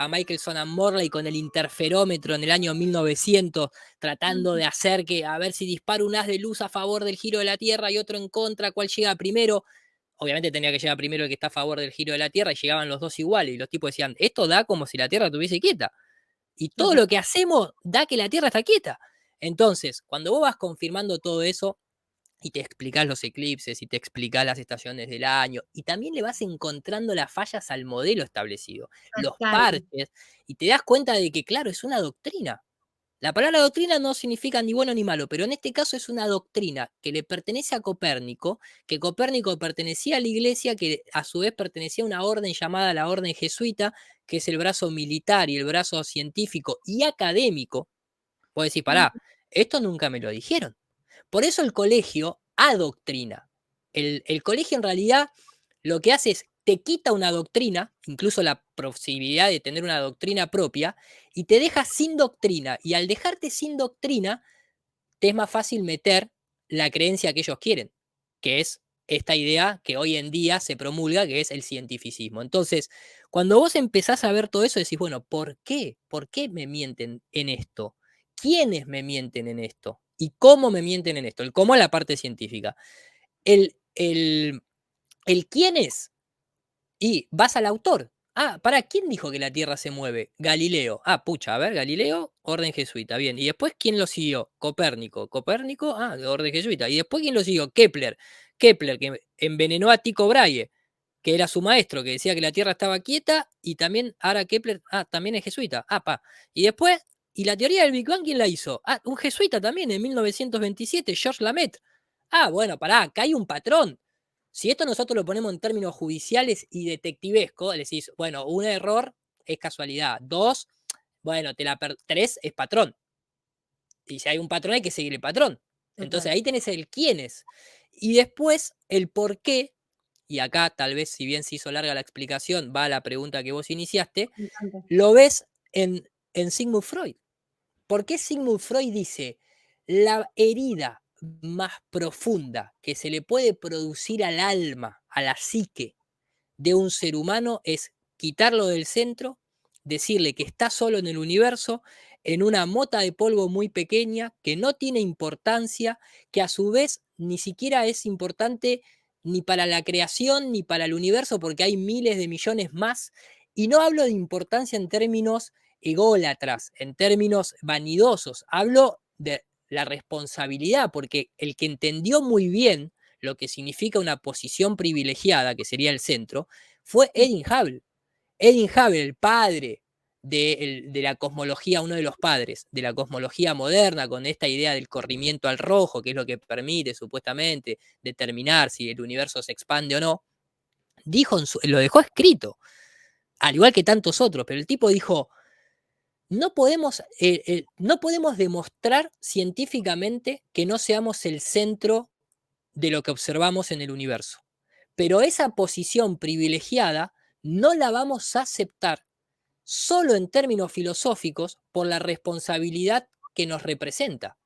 Michelson and Morley con el interferómetro en el año 1900, tratando de hacer que, a ver si dispara un haz de luz a favor del giro de la Tierra y otro en contra, ¿cuál llega primero? Obviamente tenía que llegar primero el que está a favor del giro de la Tierra y llegaban los dos iguales y los tipos decían, esto da como si la Tierra estuviese quieta. Y todo Total. lo que hacemos da que la Tierra está quieta. Entonces, cuando vos vas confirmando todo eso, y te explicás los eclipses y te explicás las estaciones del año y también le vas encontrando las fallas al modelo establecido, los Total. parches, y te das cuenta de que, claro, es una doctrina. La palabra doctrina no significa ni bueno ni malo, pero en este caso es una doctrina que le pertenece a Copérnico, que Copérnico pertenecía a la iglesia, que a su vez pertenecía a una orden llamada la orden jesuita, que es el brazo militar y el brazo científico y académico. Vos decís, pará, esto nunca me lo dijeron. Por eso el colegio adoctrina. El colegio en realidad lo que hace es te quita una doctrina, incluso la posibilidad de tener una doctrina propia, y te deja sin doctrina. Y al dejarte sin doctrina, te es más fácil meter la creencia que ellos quieren, que es esta idea que hoy en día se promulga, que es el cientificismo. Entonces, cuando vos empezás a ver todo eso, decís, bueno, ¿por qué? ¿Por qué me mienten en esto? ¿Quiénes me mienten en esto? ¿Y cómo me mienten en esto? El cómo es la parte científica. El quién es, y vas al autor. ¿Para quién dijo que la Tierra se mueve? Galileo. Pucha, a ver, Galileo, orden jesuita, bien. ¿Y después quién lo siguió? Copérnico. Copérnico, orden jesuita. ¿Y después quién lo siguió? Kepler. Kepler, que envenenó a Tycho Brahe, que era su maestro, que decía que la Tierra estaba quieta, y también ahora Kepler, también es jesuita. Y después, ¿y la teoría del Big Bang quién la hizo? Un jesuita también, en 1927, Georges Lamaitre. Bueno, pará, acá hay un patrón. Si esto nosotros lo ponemos en términos judiciales y detectivesco, decís, bueno, un error es casualidad, dos, bueno, tres es patrón. Y si hay un patrón hay que seguir el patrón. Entonces Total. ahí tenés el quién es. Y después el por qué, y acá tal vez si bien se hizo larga la explicación, va a la pregunta que vos iniciaste, Me encanta. lo ves en Sigmund Freud. ¿Por qué Sigmund Freud dice la herida más profunda que se le puede producir al alma, a la psique de un ser humano es quitarlo del centro, decirle que está solo en el universo, en una mota de polvo muy pequeña, que no tiene importancia, que a su vez ni siquiera es importante ni para la creación ni para el universo porque hay miles de millones más, Y no hablo de importancia en términos ególatras, en términos vanidosos, hablo de la responsabilidad, porque el que entendió muy bien lo que significa una posición privilegiada, que sería el centro, fue Edwin Hubble. Edwin Hubble, el padre de la cosmología, uno de los padres de la cosmología moderna, con esta idea del corrimiento al rojo, que es lo que permite supuestamente determinar si el universo se expande o no, lo dejó escrito, al igual que tantos otros, pero el tipo dijo, no podemos demostrar científicamente que no seamos el centro de lo que observamos en el universo, pero esa posición privilegiada no la vamos a aceptar solo en términos filosóficos por la responsabilidad que nos representa.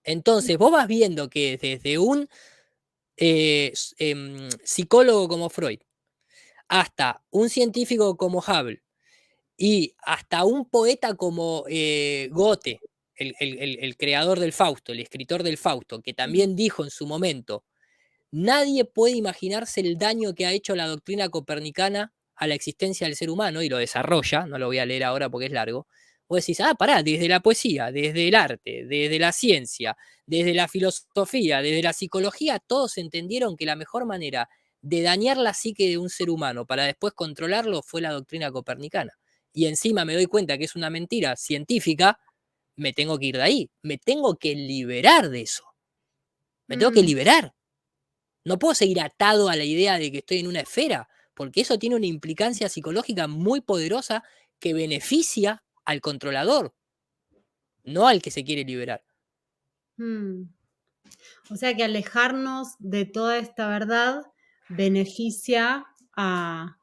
Entonces, vos vas viendo que desde un psicólogo como Freud, hasta un científico como Hubble, y hasta un poeta como Goethe, el creador del Fausto, el escritor del Fausto, que también dijo en su momento, nadie puede imaginarse el daño que ha hecho la doctrina copernicana a la existencia del ser humano, y lo desarrolla, no lo voy a leer ahora porque es largo. Vos decís, pará, desde la poesía, desde el arte, desde la ciencia, desde la filosofía, desde la psicología, todos entendieron que la mejor manera de dañar la psique de un ser humano para después controlarlo fue la doctrina copernicana. Y encima me doy cuenta que es una mentira científica, me tengo que ir de ahí, me tengo que liberar de eso, me tengo que Mm, liberar. No puedo seguir atado a la idea de que estoy en una esfera, porque eso tiene una implicancia psicológica muy poderosa que beneficia al controlador, no al que se quiere liberar. mm. O sea que alejarnos de toda esta verdad beneficia al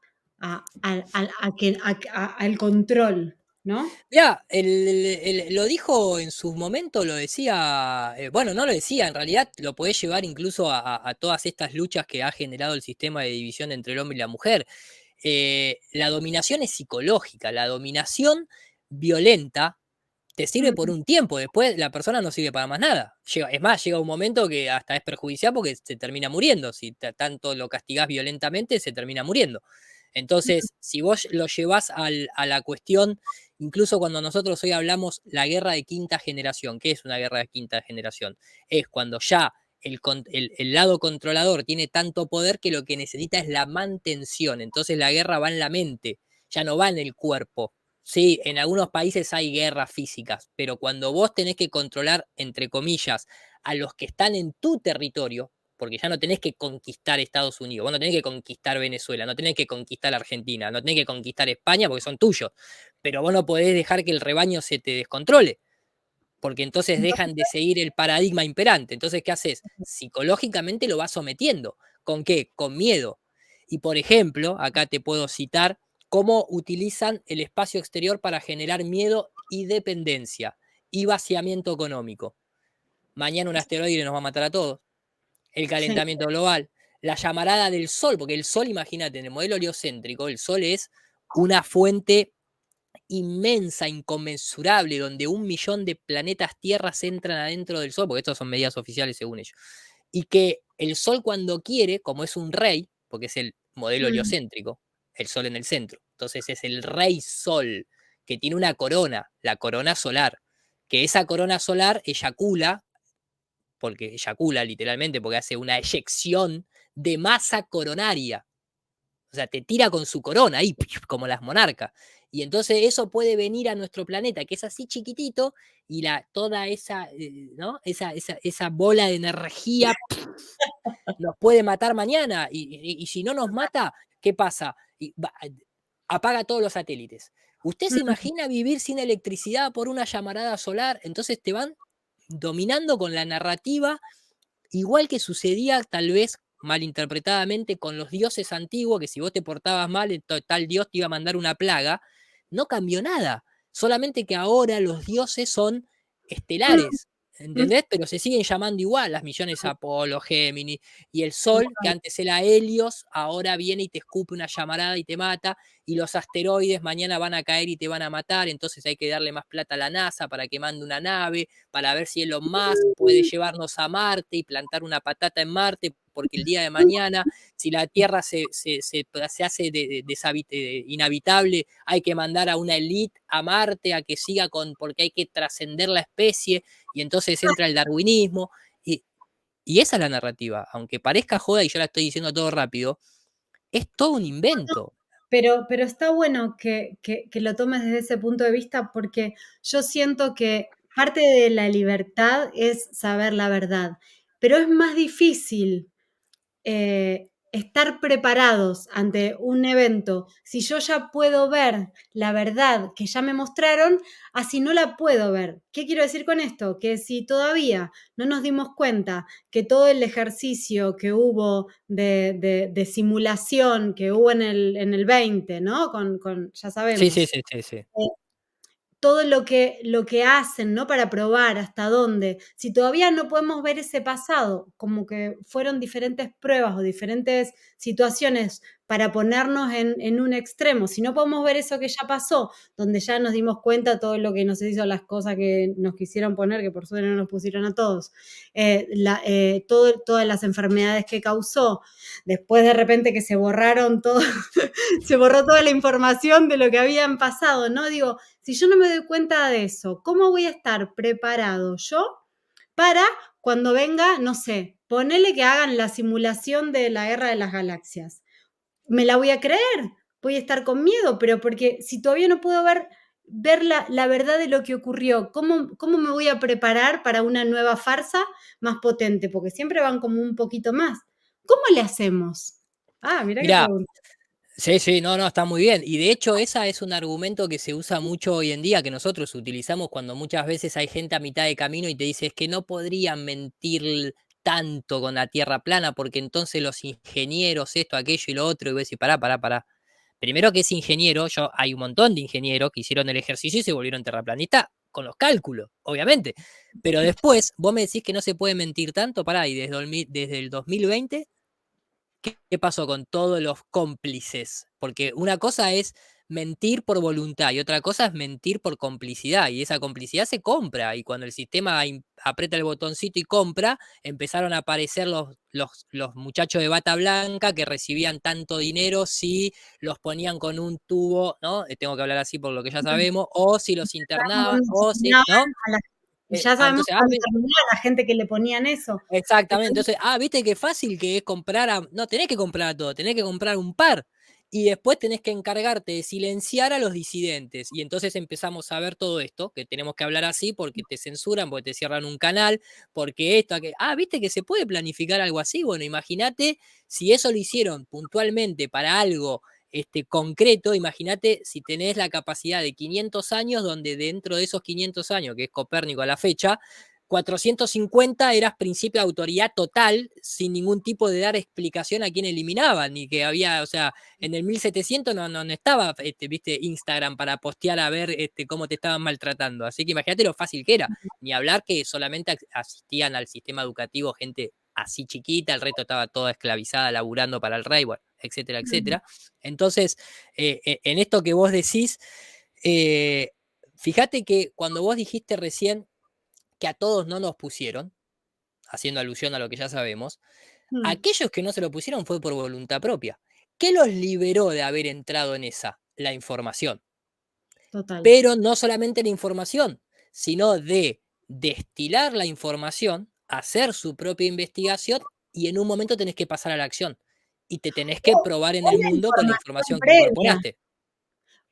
control, ¿no? Ya, lo dijo en su momento, lo decía, bueno, no lo decía, en realidad lo podés llevar incluso a todas estas luchas que ha generado el sistema de división entre el hombre y la mujer. La dominación es psicológica, la dominación violenta te sirve por Mm, un tiempo, después la persona no sirve para más nada. Es más, llega un momento que hasta es perjudicial porque se termina muriendo. Si tanto lo castigás violentamente, se termina muriendo. Entonces, si vos lo llevás a la cuestión, incluso cuando nosotros hoy hablamos la guerra de quinta generación, ¿qué es una guerra de quinta generación? Es cuando ya el lado controlador tiene tanto poder que lo que necesita es la mantención. Entonces la guerra va en la mente, ya no va en el cuerpo. Sí, en algunos países hay guerras físicas, pero cuando vos tenés que controlar, entre comillas, a los que están en tu territorio, porque ya no tenés que conquistar Estados Unidos, vos no tenés que conquistar Venezuela, no tenés que conquistar Argentina, no tenés que conquistar España porque son tuyos, pero vos no podés dejar que el rebaño se te descontrole, porque entonces dejan de seguir el paradigma imperante. Entonces, ¿qué haces? Psicológicamente lo vas sometiendo. ¿Con qué? Con miedo. Y por ejemplo, acá te puedo citar cómo utilizan el espacio exterior para generar miedo y dependencia y vaciamiento económico. Mañana un asteroide nos va a matar a todos. El sí. calentamiento global, la llamarada del Sol, porque el Sol, imagínate, en el modelo heliocéntrico, el Sol es una fuente inmensa, inconmensurable, donde 1 millón de planetas tierras entran adentro del Sol, porque estas son medidas oficiales según ellos, y que el Sol cuando quiere, como es un rey, porque es el modelo Mm, heliocéntrico, el Sol en el centro, entonces es el rey Sol, que tiene una corona, la corona solar, que esa corona solar eyacula, porque eyacula literalmente, porque hace una eyección de masa coronaria, o sea, te tira con su corona ahí, como las monarcas. Y entonces eso puede venir a nuestro planeta, que es así chiquitito, y toda esa, ¿no? Esa bola de energía nos puede matar mañana. Y si no nos mata, ¿qué pasa? Apaga todos los satélites. ¿Usted se mm, imagina vivir sin electricidad por una llamarada solar? Entonces te van dominando con la narrativa, igual que sucedía tal vez malinterpretadamente con los dioses antiguos, que si vos te portabas mal, tal dios te iba a mandar una plaga. No cambió nada, solamente que ahora los dioses son estelares, mm, ¿entendés? Pero se siguen llamando igual, las millones Apolo, Géminis, y el Sol, que total. antes era Helios, ahora viene y te escupe una llamarada y te mata, y los asteroides mañana van a caer y te van a matar, entonces hay que darle más plata a la NASA para que mande una nave, para ver si Elon Musk puede llevarnos a Marte y plantar una patata en Marte, porque el día de mañana, si la Tierra se hace inhabitable, hay que mandar a una élite a Marte a que siga porque hay que trascender la especie, y entonces entra el darwinismo, y esa es la narrativa, aunque parezca joda y yo la estoy diciendo todo rápido, es todo un invento. Pero está bueno que lo tomes desde ese punto de vista, porque yo siento que parte de la libertad es saber la verdad, pero es más difícil estar preparados ante un evento. Si yo ya puedo ver la verdad que ya me mostraron, así no la puedo ver. ¿Qué quiero decir con esto? Que si todavía no nos dimos cuenta que todo el ejercicio que hubo de simulación que hubo en el 20, ¿no? Ya Sí, sí, sabemos. sí, sí, sí. Todo lo que hacen, ¿no? Para probar hasta dónde. Si todavía no podemos ver ese pasado, como que fueron diferentes pruebas o diferentes situaciones para ponernos en un extremo, si no podemos ver eso que ya pasó, donde ya nos dimos cuenta todo lo que nos hizo, las cosas que nos quisieron poner, que por suerte no nos pusieron a todos, todas las enfermedades que causó, después de repente que se borraron todo, se borró toda la información de lo que habían pasado, ¿no? Digo, si yo no me doy cuenta de eso, ¿cómo voy a estar preparado yo para cuando venga, no sé, ponele que hagan la simulación de la guerra de las galaxias? ¿Me la voy a creer? Voy a estar con miedo, pero porque si todavía no puedo ver la verdad de lo que ocurrió, ¿cómo me voy a preparar para una nueva farsa más potente? Porque siempre van como un poquito más. ¿Cómo le hacemos? Ah, mirá qué Mirá, pregunta. sí, sí, no, no, está muy bien. Y de hecho, esa es un argumento que se usa mucho hoy en día, que nosotros utilizamos cuando muchas veces hay gente a mitad de camino y te dice es que no podrían mentir tanto con la Tierra plana, porque entonces los ingenieros, esto, aquello y lo otro, y vos decís, pará, pará, pará. Primero que es ingeniero, hay un montón de ingenieros que hicieron el ejercicio y se volvieron terraplanistas con los cálculos, obviamente. Pero después, vos me decís que no se puede mentir tanto, pará, y desde el 2020 ¿qué pasó con todos los cómplices? Porque una cosa es mentir por voluntad y otra cosa es mentir por complicidad. Y esa complicidad se compra. Y cuando el sistema aprieta el botoncito y compra, empezaron a aparecer los muchachos de bata blanca que recibían tanto dinero si los ponían con un tubo, ¿no? Tengo que hablar así por lo que ya sabemos, o si los internaban, o si, ¿no? Y ya sabemos Entonces, cómo terminó la gente que le ponían eso. exactamente, entonces, viste qué fácil que es comprar no tenés que comprar a todo, tenés que comprar un par. Y después tenés que encargarte de silenciar a los disidentes. Y entonces empezamos a ver todo esto, que tenemos que hablar así porque te censuran, porque te cierran un canal, porque esto, viste que se puede planificar algo así. Bueno, imagínate si eso lo hicieron puntualmente para algo concreto, imagínate si tenés la capacidad de 500 años, donde dentro de esos 500 años, que es Copérnico a la fecha, 450 eras principio de autoridad total, sin ningún tipo de dar explicación a quién eliminaban, ni que había, o sea, en el 1700 no estaba, viste, Instagram para postear a ver cómo te estaban maltratando. Así que imagínate lo fácil que era. Ni hablar que solamente asistían al sistema educativo gente así chiquita, el resto estaba toda esclavizada, laburando para el rey, bueno, etcétera, etcétera. Entonces, en esto que vos decís, fíjate que cuando vos dijiste recién que a todos no nos pusieron, haciendo alusión a lo que ya sabemos, aquellos que no se lo pusieron fue por voluntad propia. ¿Qué los liberó de haber entrado en esa? La información. Total. Pero no solamente la información, sino de destilar la información, hacer su propia investigación y en un momento tenés que pasar a la acción. Y te tenés que probar en O el la mundo con la información información que previa. incorporaste.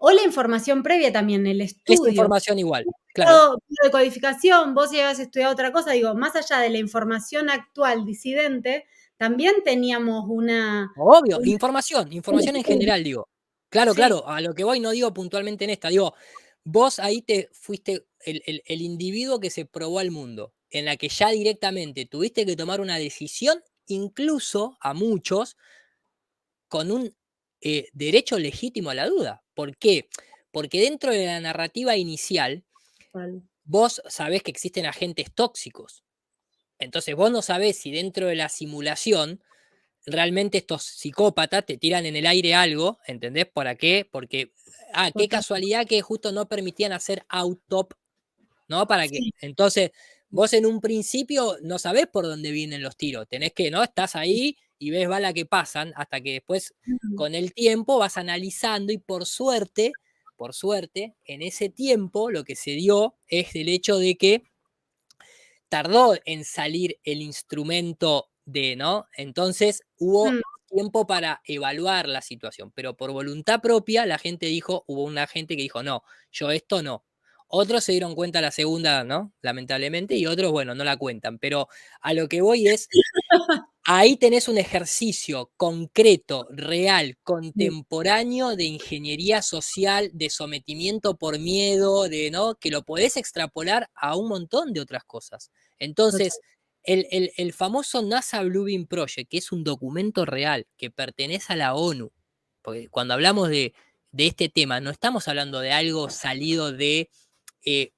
O la información previa también, el Esa estudio. información igual, claro. De codificación, vos si habías estudiado otra cosa, digo, más allá de la información actual disidente, también teníamos Obvio, un información en estudio. general, digo. Claro, Sí, claro, a lo que voy no digo puntualmente en esta, digo, vos ahí te fuiste el individuo que se probó al mundo, en la que ya directamente tuviste que tomar una decisión, incluso a muchos, con un derecho legítimo a la duda. ¿Por qué? Porque dentro de la narrativa inicial, total. vos sabés que existen agentes tóxicos. Entonces vos no sabés si dentro de la simulación realmente estos psicópatas te tiran en el aire algo, ¿entendés? ¿Para qué? Porque, qué Total. casualidad que justo no permitían hacer autop, ¿no? Para que, Sí, entonces, vos en un principio no sabés por dónde vienen los tiros, tenés que, ¿no? Estás ahí y ves balas que pasan, hasta que después Mm, con el tiempo vas analizando y por suerte, en ese tiempo lo que se dio es el hecho de que tardó en salir el instrumento de, ¿no? Entonces hubo mm, tiempo para evaluar la situación, pero por voluntad propia la gente dijo, hubo una gente que dijo, no, yo esto no. Otros se dieron cuenta la segunda, ¿no? Lamentablemente, y otros, bueno, no la cuentan. Pero a lo que voy es, ahí tenés un ejercicio concreto, real, sí, contemporáneo de ingeniería social, de sometimiento por miedo, de, ¿no? Que lo podés extrapolar a un montón de otras cosas. total. Entonces, el famoso NASA Bluebeam Project, que es un documento real que pertenece a la ONU, porque cuando hablamos de este tema, no estamos hablando de algo salido de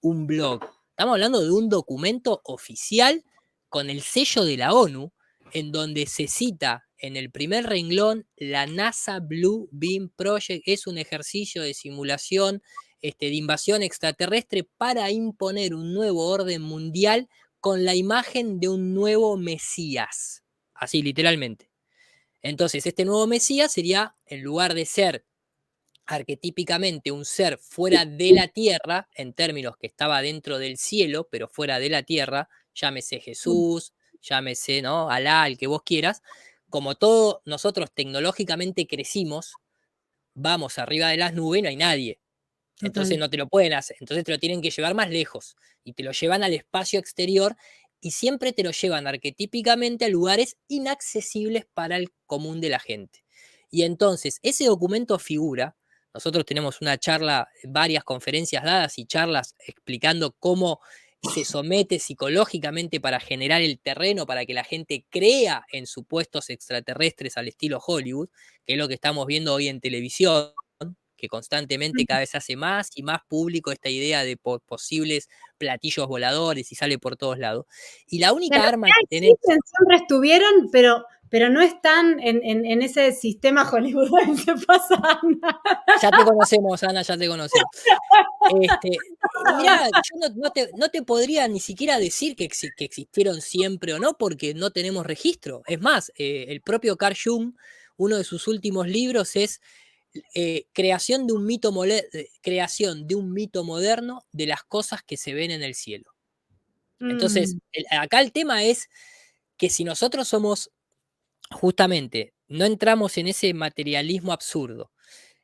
un blog, estamos hablando de un documento oficial con el sello de la ONU, en donde se cita en el primer renglón la NASA Blue Beam Project, es un ejercicio de simulación de invasión extraterrestre para imponer un nuevo orden mundial con la imagen de un nuevo Mesías, así literalmente. Entonces, este nuevo Mesías sería, en lugar de ser arquetípicamente un ser fuera de la tierra, en términos que estaba dentro del cielo, pero fuera de la tierra, llámese Jesús, llámese, ¿no? Alá, el que vos quieras, como todos nosotros tecnológicamente crecimos, vamos arriba de las nubes, no hay nadie. Entonces Total. no te lo pueden hacer, entonces te lo tienen que llevar más lejos y te lo llevan al espacio exterior y siempre te lo llevan arquetípicamente a lugares inaccesibles para el común de la gente. Y entonces ese documento figura, nosotros tenemos una charla, varias conferencias dadas y charlas explicando cómo se somete psicológicamente para generar el terreno para que la gente crea en supuestos extraterrestres al estilo Hollywood, que es lo que estamos viendo hoy en televisión, que constantemente Mm. cada vez hace más y más público esta idea de posibles platillos voladores y sale por todos lados. Y la Que única los arma que que tenés, existen siempre estuvieron, pero no están en ese sistema hollywoodense pasando. ya te conocemos, Ana, ya te conocemos. Mirá, yo no te podría ni siquiera decir que existieron siempre o no, porque no tenemos registro. Es más, el propio Carl Jung, uno de sus últimos libros es creación de un mito moderno de las cosas que se ven en el cielo. Entonces, Mm, acá el tema es que si nosotros somos, justamente, no entramos en ese materialismo absurdo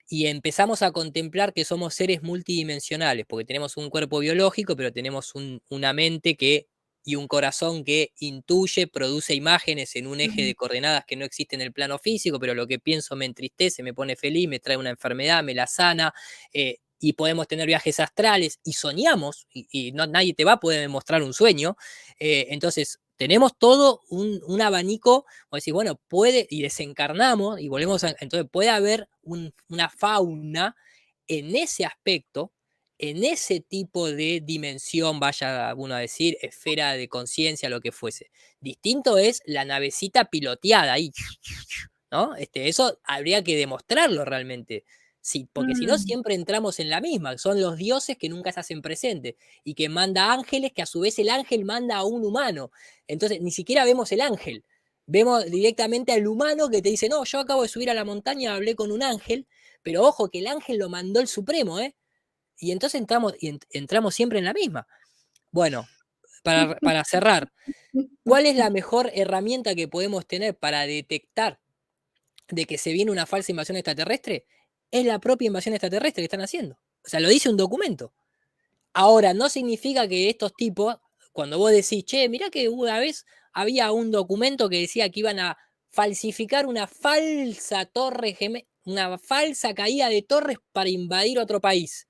y empezamos a contemplar que somos seres multidimensionales, porque tenemos un cuerpo biológico, pero tenemos una mente y un corazón que intuye, produce imágenes en un eje mm, de coordenadas que no existe en el plano físico, pero lo que pienso me entristece, me pone feliz, me trae una enfermedad, me la sana, y podemos tener viajes astrales y soñamos, y no, nadie te va a poder demostrar un sueño. Entonces, tenemos todo un abanico, o decir, bueno, puede, y desencarnamos, y volvemos a, entonces puede haber una fauna en ese aspecto, en ese tipo de dimensión, vaya uno a decir, esfera de conciencia, lo que fuese. Distinto es la navecita piloteada ahí, ¿no? Eso habría que demostrarlo realmente. Sí, porque si no, mm. siempre entramos en la misma. Son los dioses que nunca se hacen presentes y que manda ángeles, que a su vez el ángel manda a un humano. Entonces, ni siquiera vemos el ángel. Vemos directamente al humano que te dice, no, yo acabo de subir a la montaña, hablé con un ángel, pero ojo que el ángel lo mandó el Supremo, ¿eh? Y entonces entramos siempre en la misma. Bueno, para cerrar, ¿cuál es la mejor herramienta que podemos tener para detectar de que se viene una falsa invasión extraterrestre? Es la propia invasión extraterrestre que están haciendo. O sea, lo dice un documento. Ahora, no significa que estos tipos, cuando vos decís, che, mirá que una vez había un documento que decía que iban a falsificar una falsa una falsa caída de torres para invadir otro país.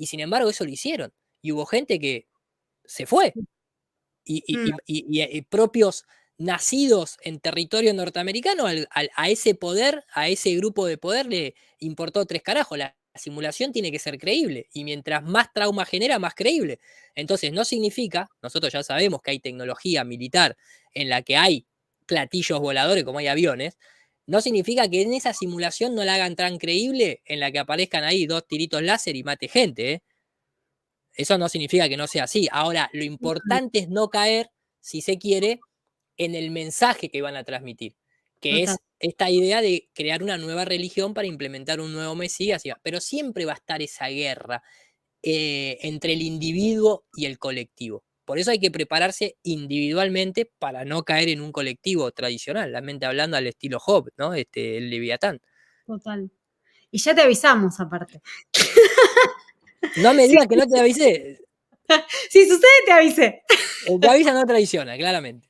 Y sin embargo, eso lo hicieron. Y hubo gente que se fue. Mm, Y propios nacidos en territorio norteamericano, a ese poder, a ese grupo de poder le importó tres carajos. La simulación tiene que ser creíble y mientras más trauma genera, más creíble. Entonces no significa, nosotros ya sabemos que hay tecnología militar en la que hay platillos voladores como hay aviones, no significa que en esa simulación no la hagan tan creíble en la que aparezcan ahí dos tiritos láser y mate gente, ¿eh? Eso no significa que no sea así. Ahora, lo Total, importante es no caer, si se quiere, en el mensaje que van a transmitir, que total, es esta idea de crear una nueva religión para implementar un nuevo Mesías, pero siempre va a estar esa guerra entre el individuo y el colectivo. Por eso hay que prepararse individualmente para no caer en un colectivo tradicional, la mente hablando al estilo Job, ¿no? El Leviatán. total. Y ya te avisamos aparte. No me Si, digas que no te avisé. si sucede, te avisé. El que avisa no traiciona, claramente.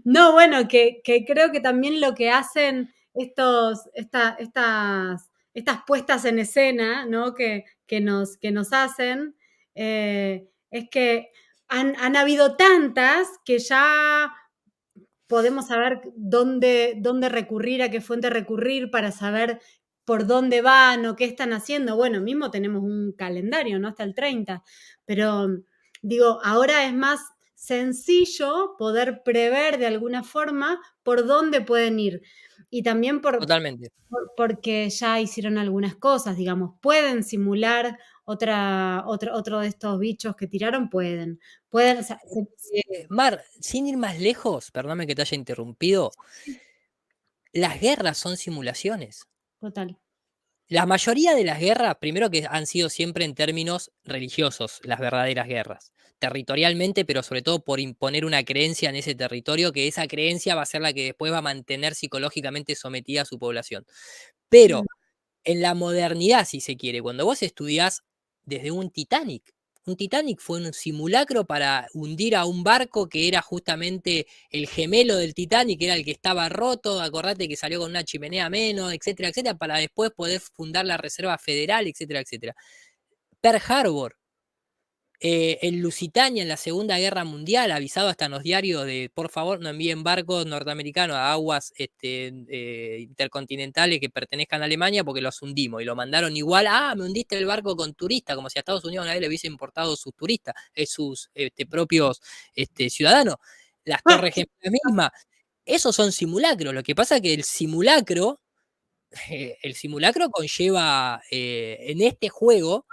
No, bueno, que creo que también lo que hacen estas puestas en escena, ¿no? Que nos hacen, es que han habido tantas que ya podemos saber dónde recurrir, a qué fuente recurrir para saber por dónde van o qué están haciendo. Bueno, mismo tenemos un calendario, ¿no? Hasta el 30, pero digo, ahora es más sencillo poder prever de alguna forma por dónde pueden ir. Y también Totalmente. porque ya hicieron algunas cosas, digamos, pueden simular otro de estos bichos que tiraron, pueden, o sea, Mar, sin ir más lejos, perdóname que te haya interrumpido, las guerras son simulaciones. total. La mayoría de las guerras, primero que han sido siempre en términos religiosos, las verdaderas guerras, territorialmente, pero sobre todo por imponer una creencia en ese territorio, que esa creencia va a ser la que después va a mantener psicológicamente sometida a su población. Mm, Pero en la modernidad, si se quiere, cuando vos estudiás desde un Titanic fue un simulacro para hundir a un barco que era justamente el gemelo del Titanic, que era el que estaba roto, acordate que salió con una chimenea menos, etcétera, etcétera, para después poder fundar la Reserva Federal, etcétera, etcétera. Pearl Harbor, en Lusitania, en la Segunda Guerra Mundial, avisado hasta en los diarios de por favor no envíen barcos norteamericanos a aguas intercontinentales que pertenezcan a Alemania porque los hundimos. Y lo mandaron igual, me hundiste el barco con turistas, como si a Estados Unidos nadie le hubiese importado sus turistas, sus propios ciudadanos. Las Torres Gemelas mismas. Esos son simulacros. Lo que pasa es que el simulacro conlleva en este juego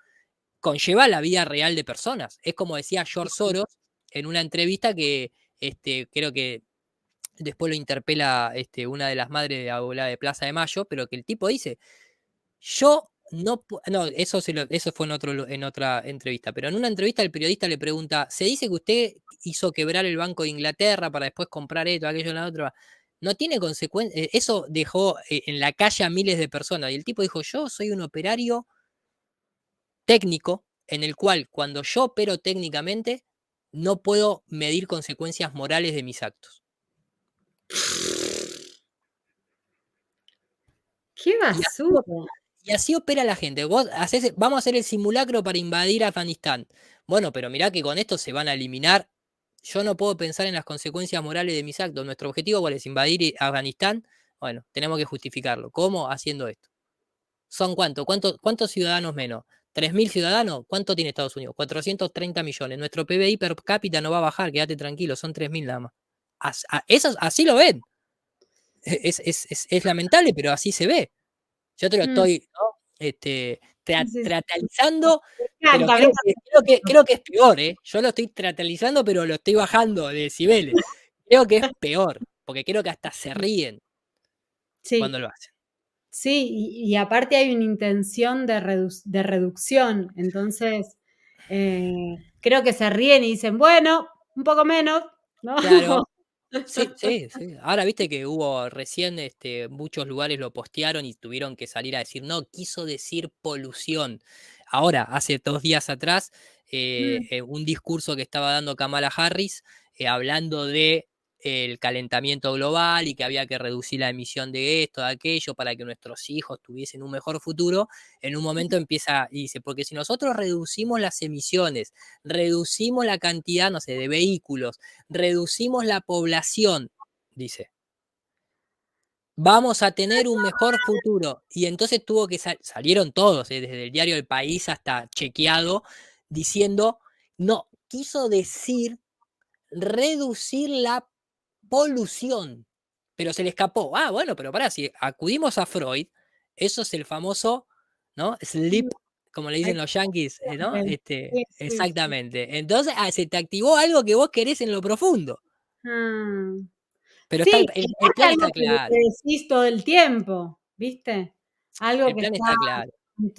conlleva la vida real de personas. Es como decía George Soros en una entrevista que creo que después lo interpela una de las madres de la abuela de Plaza de Mayo, pero que el tipo dice, yo no, no, eso fue en otra entrevista, pero en una entrevista el periodista le pregunta, se dice que usted hizo quebrar el Banco de Inglaterra para después comprar esto, aquello, la otra. No tiene consecuencias, eso dejó en la calle a miles de personas. Y el tipo dijo, yo soy un operario técnico en el cual cuando yo opero técnicamente no puedo medir consecuencias morales de mis actos. ¡Qué Y así, basura! y así opera la gente. Vos vamos a hacer el simulacro para invadir Afganistán. Bueno, pero mirá que con esto se van a eliminar. Yo no puedo pensar en las consecuencias morales de mis actos. Nuestro objetivo, ¿cuál es? Invadir Afganistán. Bueno, tenemos que justificarlo. ¿Cómo? Haciendo esto. ¿Son cuántos ciudadanos menos? ¿3.000 ciudadanos? ¿Cuánto tiene Estados Unidos? 430 millones. Nuestro PBI per cápita no va a bajar, quédate tranquilo, son 3.000 nada más. Así lo ven. Es lamentable, pero así se ve. Yo te lo Mm, estoy, ¿no? sí, sí, sí. Tratalizando, Me pero encanta, me encanta. creo que es peor, ¿eh? Yo lo estoy tratalizando, pero lo estoy bajando de decibeles. Creo que es peor, porque creo que hasta se ríen cuando Sí, lo hacen. sí, y aparte hay una intención de reducción, entonces, creo que se ríen y dicen: "Bueno, un poco menos", ¿no? Claro. Sí, sí, sí. Ahora viste que hubo recién, muchos lugares lo postearon y tuvieron que salir a decir, no, quiso decir polución. Ahora, hace 2 días atrás, Mm, un discurso que estaba dando Kamala Harris, hablando de el calentamiento global y que había que reducir la emisión de esto, de aquello, para que nuestros hijos tuviesen un mejor futuro, en un momento empieza y dice, porque si nosotros reducimos las emisiones, reducimos la cantidad, no sé, de vehículos, reducimos la población, dice, vamos a tener un mejor futuro. Y entonces tuvo que salieron todos, desde el diario El País hasta chequeado, diciendo, no, quiso decir reducir la polución, pero se le escapó. Bueno, pero pará, si acudimos a Freud, eso es el famoso, ¿no? Sleep, como le Hay dicen que los yanquis, ¿no? ver. Sí, sí, sí. Exactamente. Entonces, se te activó algo que vos querés en lo profundo, Ah. pero está Sí, el aparte plan algo está que claro, decís todo el tiempo, ¿viste? Algo el que plan está está claro.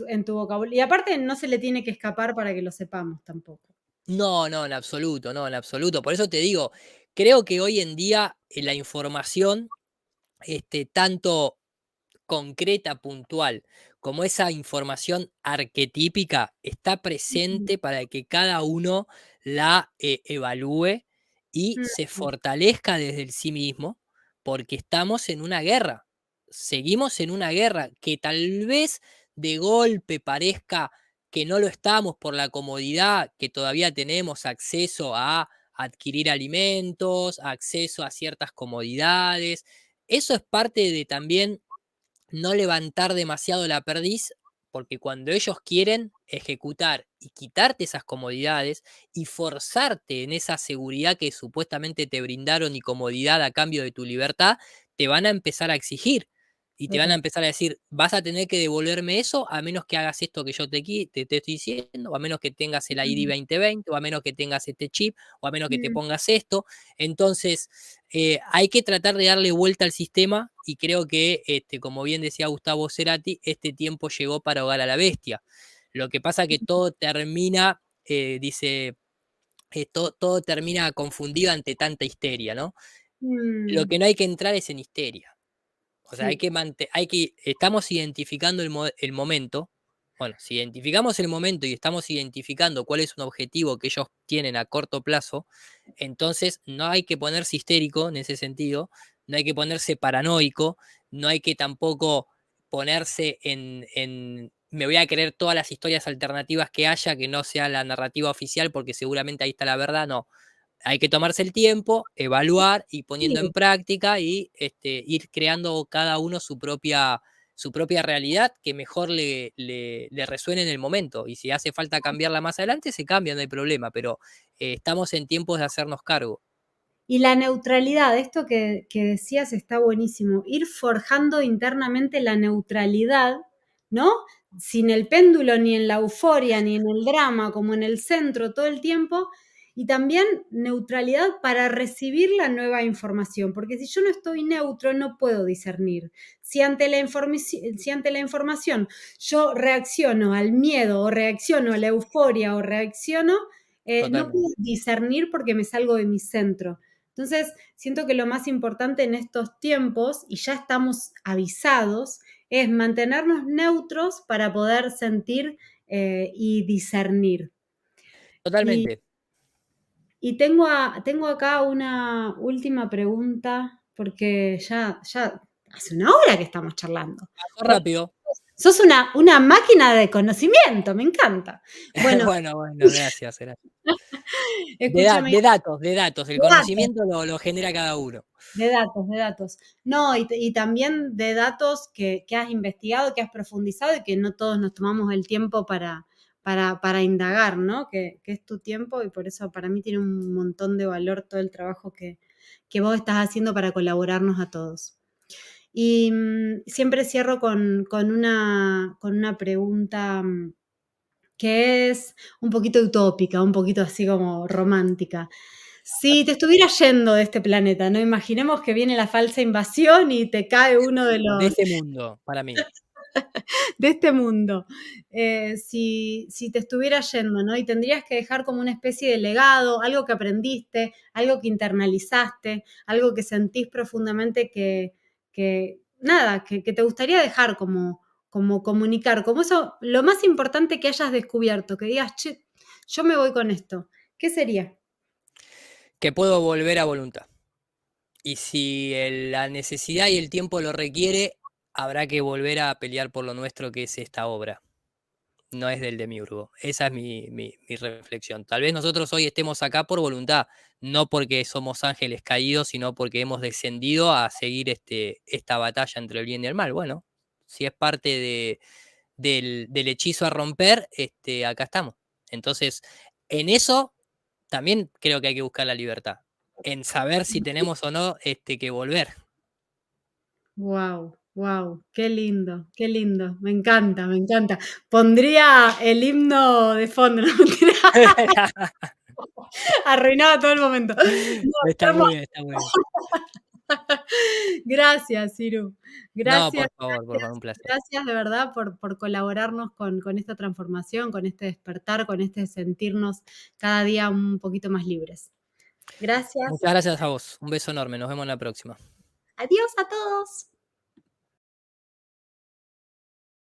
en tu vocabulario. Y aparte no se le tiene que escapar para que lo sepamos tampoco. No, no, en absoluto, no, en absoluto. Por eso te digo, creo que hoy en día, la información, tanto concreta, puntual, como esa información arquetípica está Ujú, presente para que cada uno la evalúe y se ujú, fortalezca desde el sí mismo, porque estamos en una guerra. Seguimos en una guerra que tal vez de golpe parezca que no lo estamos por la comodidad que todavía tenemos acceso a adquirir alimentos, acceso a ciertas comodidades. Eso es parte de también no levantar demasiado la perdiz, porque cuando ellos quieren ejecutar y quitarte esas comodidades y forzarte en esa seguridad que supuestamente te brindaron y comodidad a cambio de tu libertad, te van a empezar a exigir y te van a total. empezar a decir, vas a tener que devolverme eso a menos que hagas esto que yo te estoy diciendo, o a menos que tengas el ID Ujú, 2020, o a menos que tengas este chip, o a menos que te mm, pongas esto. Entonces, hay que tratar de darle vuelta al sistema y creo que, como bien decía Gustavo Cerati, este tiempo llegó para ahogar a la bestia. Lo que pasa que todo termina, dice, todo termina confundido ante tanta histeria, ¿no? Lo mm, que no hay que entrar es en histeria. O sea, sí, estamos identificando el momento. Bueno, si identificamos el momento y estamos identificando cuál es un objetivo que ellos tienen a corto plazo, entonces no hay que ponerse histérico en ese sentido, no hay que ponerse paranoico, no hay que tampoco ponerse me voy a creer todas las historias alternativas que haya, que no sea la narrativa oficial, porque seguramente ahí está la verdad, no, hay que tomarse el tiempo, evaluar y poniendo en sí. práctica y ir creando cada uno su propia realidad que mejor le resuene en el momento. Y si hace falta cambiarla más adelante, se cambia, no hay problema, pero estamos en tiempos de hacernos cargo. Y la neutralidad, esto que decías está buenísimo, ir forjando internamente la neutralidad, ¿no? Sin el péndulo, ni en la euforia, ni en el drama, como en el centro todo el tiempo, y también neutralidad para recibir la nueva información, porque si yo no estoy neutro no puedo discernir. Si ante la información yo reacciono al miedo o reacciono a la euforia o reacciono, no puedo Totalmente. discernir porque me salgo de mi centro. Entonces, siento que lo más importante en estos tiempos, y ya estamos avisados, es mantenernos neutros para poder sentir y discernir. Y, Totalmente. y tengo acá una última pregunta, porque ya hace una hora que estamos charlando. Pasó rápido. Sos una máquina de conocimiento, me encanta. Bueno, Bueno, bueno, gracias, gracias. escúchame, De datos, de datos. El datos. conocimiento lo genera cada uno. De datos, de datos. No, y también de datos que has investigado, que has profundizado y que no todos nos tomamos el tiempo para indagar, ¿no? Que es tu tiempo y por eso para mí tiene un montón de valor todo el trabajo que vos estás haciendo para colaborarnos a todos. Y siempre cierro con una pregunta que es un poquito utópica, un poquito así como romántica. Si te estuvieras yendo de este planeta, ¿no? Imaginemos que viene la falsa invasión y te cae uno de De los este mundo, para mí. de este mundo. Si te estuvieras yendo, ¿no? Y tendrías que dejar como una especie de legado, algo que aprendiste, algo que internalizaste, algo que sentís profundamente que nada, que te gustaría dejar como comunicar, como eso, lo más importante que hayas descubierto, que digas, che, yo me voy con esto. ¿Qué sería? Que puedo volver a voluntad. Y si la necesidad y el tiempo lo requiere, habrá que volver a pelear por lo nuestro, que es esta obra. No es del demiurgo. Esa es mi reflexión. Tal vez nosotros hoy estemos acá por voluntad, no porque somos ángeles caídos, sino porque hemos descendido a seguir esta batalla entre el bien y el mal. Bueno, si es parte del hechizo a romper, acá estamos. Entonces, en eso también creo que hay que buscar la libertad, en saber si tenemos o no que volver. Wow. Wow, qué lindo, me encanta, me encanta. Pondría el himno de fondo, no, mentira, arruinaba todo el momento. No, qué Está muy hermoso. bien, está muy bien. Gracias, Ciru. No, Gracias, por favor, gracias, un placer. gracias de verdad por colaborarnos con esta transformación, con este despertar, con este sentirnos cada día un poquito más libres. Gracias. Muchas gracias a vos. Un beso enorme. Nos vemos en la próxima. Adiós a todos.